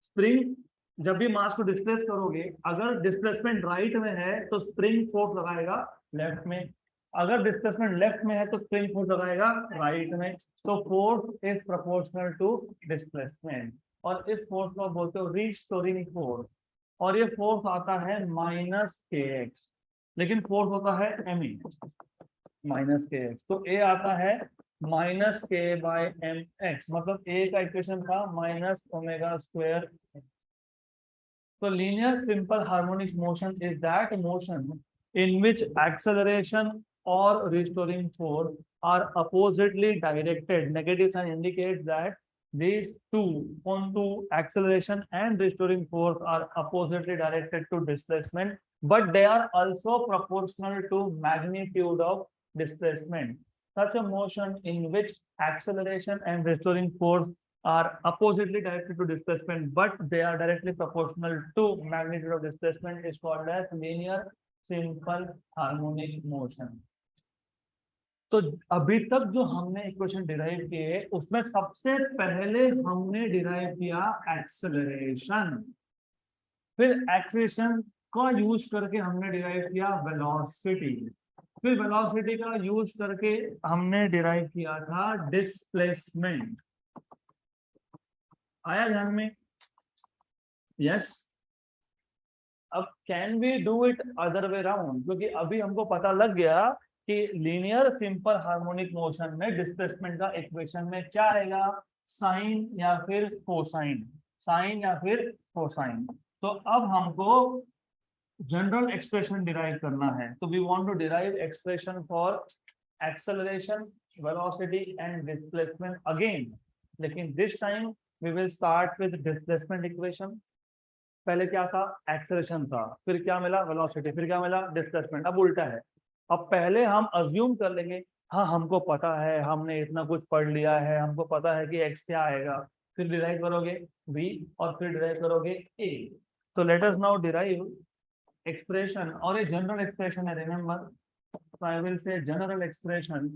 स्प्रिंग जब भी मास को डिस्प्लेस करोगे, अगर डिस्प्लेसमेंट राइट में है तो स्प्रिंग फोर्स लगाएगा लेफ्ट में, अगर डिस्प्लेसमेंट लेफ्ट में है तो स्प्रिंग फोर्स लगाएगा राइट में। तो force is proportional to displacement, और इस फोर्स को बोलते हो रीस्टोरिंग फोर्स, और ये फोर्स आता है -kx, लेकिन फोर्स होता है me -kx। तो a आता है -k/mx, मतलब a का इक्वेशन था -ω²। So linear simple harmonic motion is that motion in which acceleration or restoring force are oppositely directed. Negative sign indicates that these two, acceleration and restoring force, are oppositely directed to displacement, but they are also proportional to magnitude of displacement. Such a motion in which acceleration and restoring force are oppositely directed to displacement, but they are directly proportional to magnitude of displacement, is called as linear simple harmonic motion. तो अभी तक जो हमने equation derive किए, उसमें सबसे पहले हमने डिराइव किया एक्सेलरेशन, फिर एक्सेलरेशन का यूज करके हमने डिराइव किया वेलोसिटी, फिर वेलोसिटी का यूज करके हमने डिराइव किया था डिस्प्लेसमेंट। आया ध्यान में? यस। अब can we do it other way round? क्योंकि अभी हमको पता लग गया कि लीनियर सिंपल हार्मोनिक मोशन में डिस्प्लेसमेंट का इक्वेशन में क्या आएगा, साइन या फिर कोसाइन, साइन या फिर कोसाइन। तो अब हमको जनरल एक्सप्रेशन डिराइव करना है। तो we want to derive expression for acceleration, velocity and displacement again, लेकिन this time we will start with displacement equation। पहले क्या था? एक्सेलरेशन था, फिर क्या मिला? वेलोसिटी, फिर क्या मिला? डिस्प्लेसमेंट। अब उल्टा है, अब पहले हम अज्यूम कर लेंगे, हाँ हमको पता है, हमने इतना कुछ पढ़ लिया है, हमको पता है कि x क्या आएगा, फिर डिराइव करोगे v और फिर डिराइव करोगे a। तो let us now derive expression, और ये जनरल एक्सप्रेशन है, remember I will say general expression.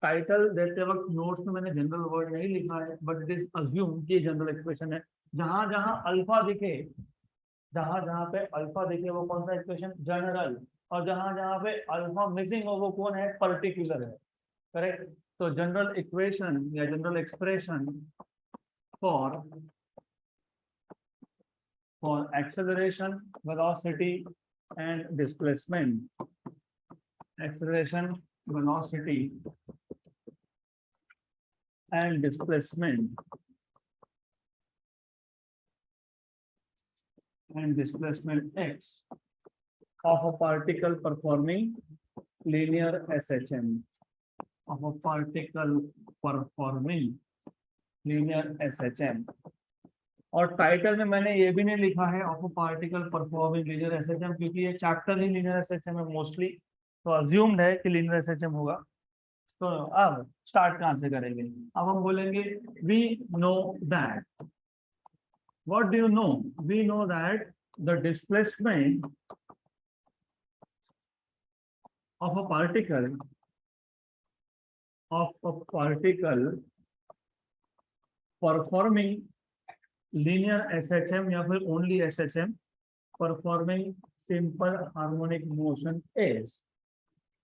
Title देते वक्त नोट्स में मैंने जनरल वर्ड नहीं लिखा है, बट इट इज अज्यूम कि जनरल एक्सप्रेशन है। जहां जहां अल्फा दिखे, जहां जहां पे अल्फा दिखे वो कौन सा एक्सप्रेशन? जनरल। और जहां जहां पे अल्फा मिसिंग हो वो कौन है? पर्टिकुलर है। करेक्ट। तो जनरल इक्वेशन या general expression for acceleration, velocity and displacement, acceleration, velocity and displacement x of a particle performing linear SHM, of a particle performing linear SHM, और टाइटल में मैंने ये भी नहीं लिखा है of a particle performing linear SHM, क्योंकि ये चैप्टर ही लीनियर एसएचएम है मोस्टली, तो अज्यूम्ड है कि लीनियर एसएचएम होगा। तो अब स्टार्ट कहाँ से करेंगे? अब हम बोलेंगे we know that, what do you know? We know that the displacement of a particle performing linear SHM या फिर only SHM performing simple harmonic motion is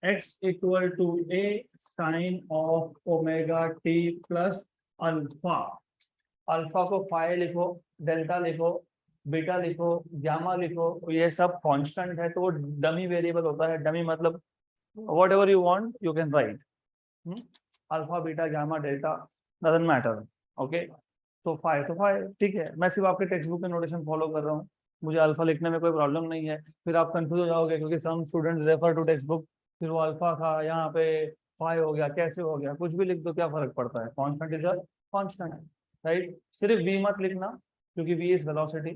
x equal to a sine of omega t plus alpha. Alpha को phi लिखो, delta लिखो, beta लिखो, gamma लिखो, ये सब constant है, तो वो डमी वेरिएबल होता है। डमी मतलब what ever you want you can write, alpha beta gamma delta doesn't matter, okay. तो फाई ठीक है, मैं सिर्फ आपके टेक्स्ट बुक के नोटेशन फॉलो कर रहा हूँ, मुझे अल्फा लिखने में कोई प्रॉब्लम नहीं है। फिर आप कंफ्यूज हो जाओगे क्योंकि some students refer to textbook, फिर वो अल्फा था यहाँ पे फाई हो गया, कैसे हो गया? कुछ भी लिख दो, क्या फर्क पड़ता है, constant is a constant, right. सिर्फ v मत लिखना क्योंकि v इज वेलोसिटी,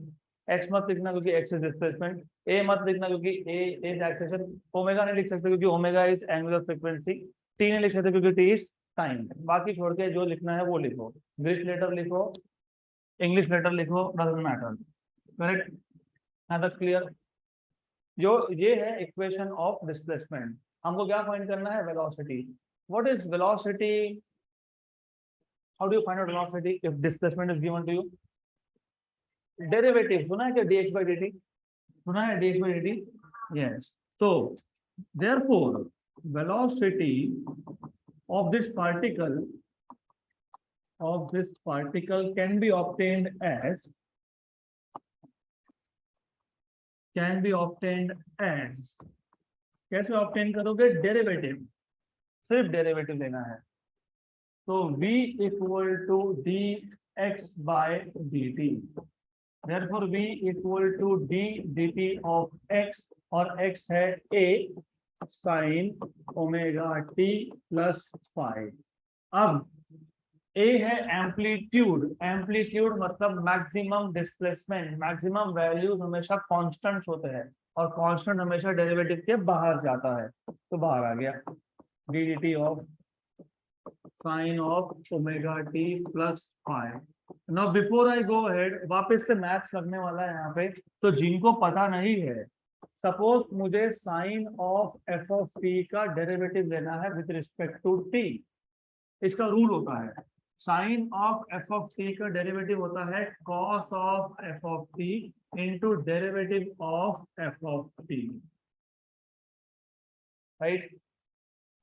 x मत लिखना क्योंकि x इज डिस्प्लेसमेंट, a मत लिखना क्योंकि a इज एक्सेलेरेशन, ओमेगा नहीं लिख सकते क्योंकि omega is angular frequency, t नहीं लिख सकते क्योंकि t इज टाइम। बाकी छोड़ के जो लिखना है वो लिखो, ग्रीक लेटर लिखो, इंग्लिश लेटर लिखो, डजंट मैटर, करेक्ट? है तो क्लियर? जो ये है इक्वेशन ऑफ डिस्प्लेसमेंट, हमको क्या फाइंड करना है? Velocity. What is velocity? How do you find out velocity if displacement is given to you? Derivative सुना है क्या? dx by dt सुना है? dx by dt, yes. तो therefore velocity of this particle can be obtained as कैसे obtain करोगे? Derivative, सिर्फ derivative लेना है। तो v equal to d x by d t, therefore v equal to D d t of x, और x है a sine omega T plus five. अब a है एम्पलीट्यूड, एम्पलीट्यूड मतलब मैक्सिमम डिस्प्लेसमेंट, मैक्सिमम वैल्यूज हमेशा constants होते हैं और constant हमेशा डेरिवेटिव के बाहर जाता है, तो बाहर आ गया D d t of sine of omega T plus five. Now before I go ahead, वापस से मैथ्स लगने वाला है यहाँ पे, तो जिनको पता नहीं है, सपोज मुझे sine of f of t का डेरिवेटिव लेना है विद रिस्पेक्ट टू टी। इसका रूल होता है sine of f of t का डेरिवेटिव होता है cos of f of t into derivative of f of t, right.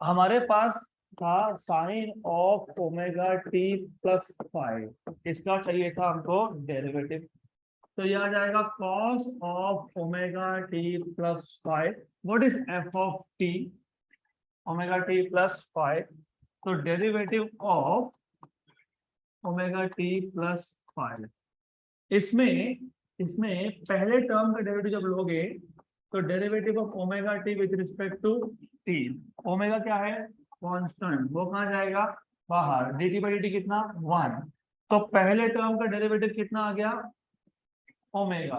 हमारे पास था sine of omega T plus five, इसका चाहिए था हमको डेरिवेटिव, तो यह आ जाएगा cos of omega T plus five. What is f of T? Omega T plus five, तो derivative of omega T plus five. इसमें पहले टर्म का डेरिवेटिव जब लोगे तो derivative of omega t with respect to t, omega क्या है? Constant, वो कहाँ जाएगा? बाहर। D t by d t कितना? 1। तो पहले टर्म का डेरिवेटिव कितना आ गया? Omega,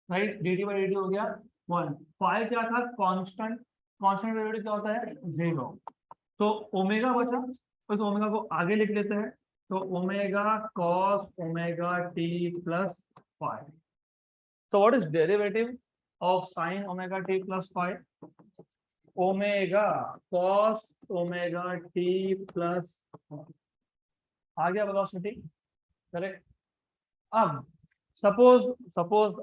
right. D t by d T हो गया 1। फाइव क्या था? कांस्टेंट, कांस्टेंट डेरिवेटिव क्या होता है? 0। तो ओमेगा बचा, तो ओमेगा को आगे लिख लेते हैं, तो omega cos omega T plus five. तो what is derivative of sine omega T plus five? Omega cos omega T plus, आ गया वेलोसिटी, करेक्ट। अब सपोज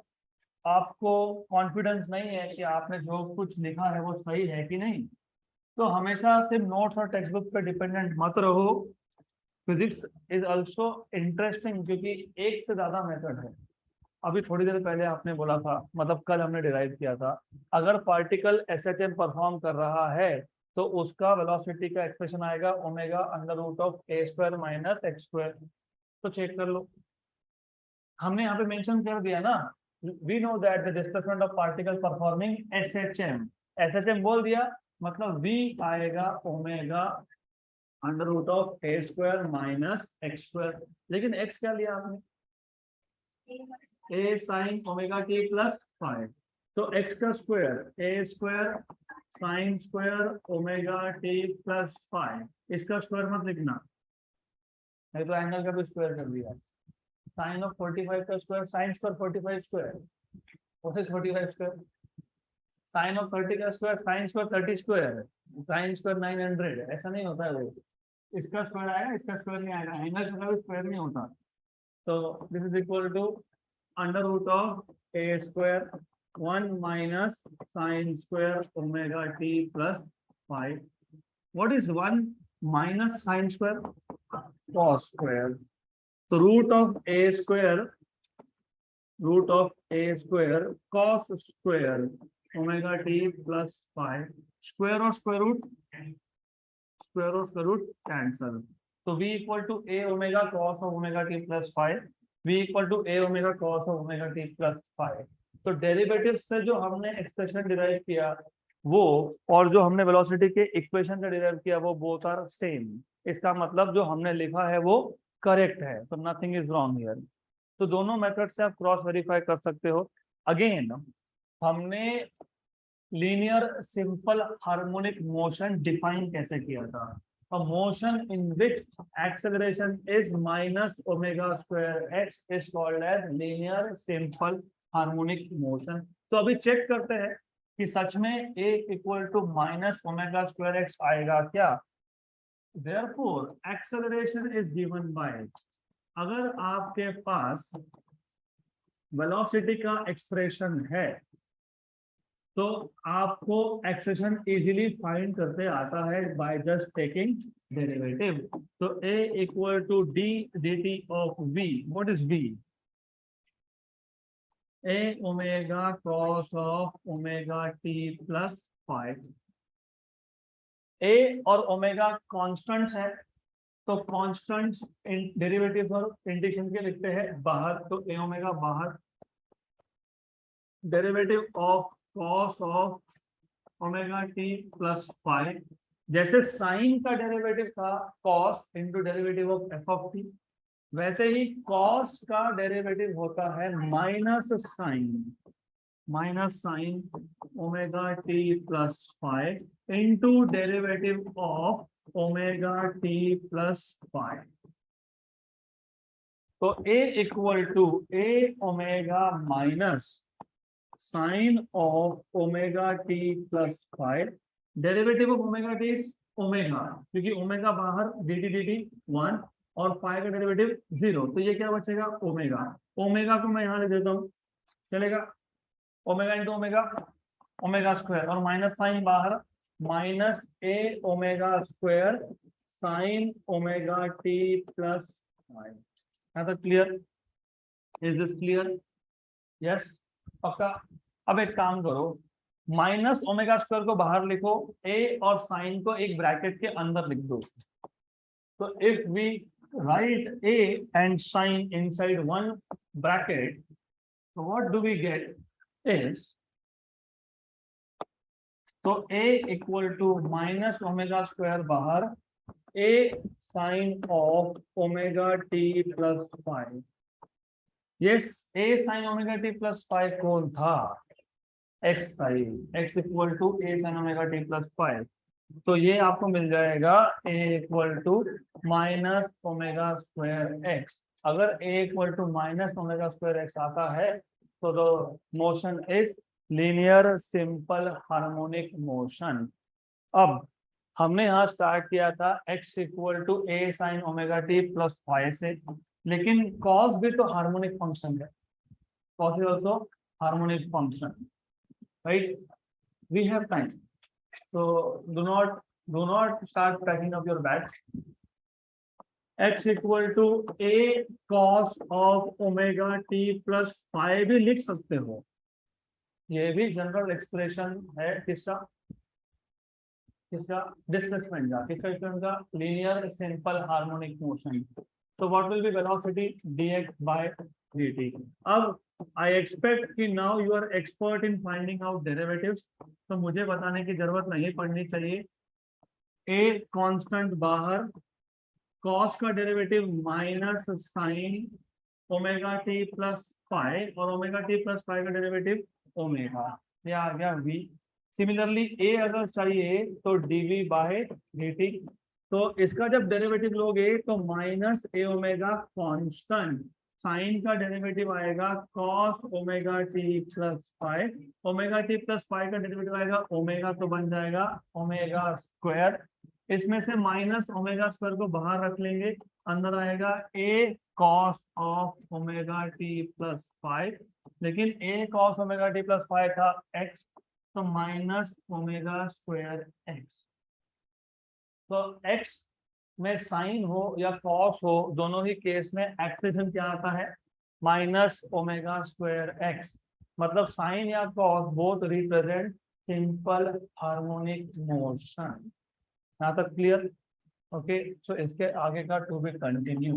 आपको कॉन्फिडेंस नहीं है कि आपने जो कुछ लिखा है वो सही है कि नहीं, तो हमेशा सिर्फ नोट्स और टेक्स्ट बुक पे डिपेंडेंट मत रहो। फिजिक्स इज आल्सो इंटरेस्टिंग क्योंकि एक से ज्यादा मेथड है। अभी थोड़ी देर पहले आपने बोला था, मतलब कल हमने डिराइव किया था, अगर पार्टिकल एसएचएम परफॉर्म कर रहा है तो उसका वेलोसिटी का एक्सप्रेशन आएगा omega under root of A square minus x square. तो चेक कर लो, हमने यहाँ पे मेंशन कर दिया ना, we know that the displacement of particle performing SHM, SHM बोल दिया मतलब v आएगा omega under root of A square minus x square. लेकिन x क्या लिया आपने? A sine omega T plus 5। तो एक्स का स्क्वायर ए square sine square omega T plus 5, इसका स्क्वायर मत लिखना, नहीं तो एंगल का भी स्क्वायर कर दिया। साइन ऑफ 45 का square sine square 45 square, what is 45 square? Sine of 30 का square sine square 30 square, sine square 900, ऐसा नहीं होता है वो। इसका स्क्वायर आएगा, इसका स्क्वायर नहीं आएगा, एंगल का भी स्क्वायर नहीं होता। तो this is equal to under root of A square 1 minus sine square omega T plus 5। What is 1 minus sine square? Cos square. तो root of A square cos square omega T plus 5, square और square root cancel. तो v equal to a omega cos of omega T plus 5, v equal to a omega cos of omega T plus 5। तो derivative से जो हमने expression derive किया वो, और जो हमने वेलोसिटी के इक्वेशन से डिराइव किया वो, बोथ आर सेम। इसका मतलब जो हमने लिखा है वो करेक्ट है, तो नथिंग इज रॉन्ग हियर। तो दोनों मेथड से आप क्रॉस वेरीफाई कर सकते हो। अगेन हमने linear simple harmonic motion define कैसे किया था? A motion in which acceleration is minus omega square x is called as linear simple harmonic motion। तो अभी चेक करते हैं कि सच में a equal to minus omega square x आएगा क्या। Therefore acceleration is given by, अगर आपके पास वेलोसिटी का एक्सप्रेशन है तो आपको एक्सप्रेशन इजीली फाइंड करते आता है बाय जस्ट टेकिंग डेरिवेटिव। तो a equal to D d t of v, what is v? a omega cos of omega T plus 5। a और ओमेगा कॉन्स्टेंट्स है, तो कॉन्स्टेंट्स डेरिवेटिव और इंटीग्रेशन के लिखते हैं बाहर, तो a ओमेगा बाहर, derivative of cos of omega T plus 5। जैसे साइन का डेरिवेटिव था cos into derivative of f of t, वैसे ही कॉस का डेरिवेटिव होता है minus sine omega T plus 5 into derivative of omega T plus 5। तो a equal to a omega minus sine of omega T plus 5, derivative of omega t is omega, क्योंकि omega बाहर d T 1 और 5 का derivative 0, तो ये क्या बचेगा omega. Omega को मैं यहाँ लिख देता हूँ, चलेगा? Omega into omega, omega square, और माइनस साइन बाहर, minus a omega square sine omega T plus 5। यहाँ तक clear? Is this clear? Yes, पक्का? अब एक काम करो, माइनस ओमेगा स्क्वायर को बाहर लिखो, ए और साइन को एक ब्रैकेट के अंदर लिख दो। तो if we write A and sine inside one bracket, तो what do we get is, तो A equal to minus omega square बाहर, A sine of omega T plus 5। Yes, A sine omega T plus 5 कौन था? X था, X equal to A sine omega T plus 5। तो ये आपको मिल जाएगा A equal to minus omega square X. अगर A equal to minus omega square x आता है तो the motion is linear simple harmonic motion. अब हमने यहाँ स्टार्ट किया था x equal to A sine omega T plus 5 से, लेकिन cos भी तो हार्मोनिक फंक्शन है, cos is also harmonic function, right? We have time, so do not start packing up your bags. x equal to a cos of omega T plus 5 भी लिख सकते हो, ये भी जनरल एक्सप्रेशन है किसका डिस्प्लेसमेंट का, किसका लीनियर सिंपल हार्मोनिक मोशन। तो what will be velocity dx by dt। अब आई एक्सपेक्ट कि now you are expert in finding out derivatives, तो मुझे बताने की जरूरत नहीं पड़नी चाहिए। ए कांस्टेंट बाहर, कॉस का derivative minus sine omega T plus five और ओमेगा टी प्लस फाइव का डेरिवेटिव ओमेगा, ये आ गया v। सिमिलरली a अगर चाहिए तो dv बाय dt, तो इसका जब डेरिवेटिव लोगे तो minus a omega constant, sign का डेरिवेटिव आएगा cos omega T plus five, omega T plus five का डेरिवेटिव आएगा ओमेगा, तो बन जाएगा ओमेगा स्क्वायर। इसमें से माइनस ओमेगा स्क्वायर को बाहर रख लेंगे, अंदर आएगा a cos of omega T plus five, लेकिन a cos omega T plus five था x, तो माइनस ओमेगा स्क्वायर x। तो x में साइन हो या कॉस हो, दोनों ही केस में एक्सप्रेशन क्या आता है, माइनस ओमेगा स्क्वायर x। मतलब साइन या cos both represent simple harmonic motion. यहाँ तक क्लियर? ओके, सो इसके आगे का टू बी कंटिन्यू।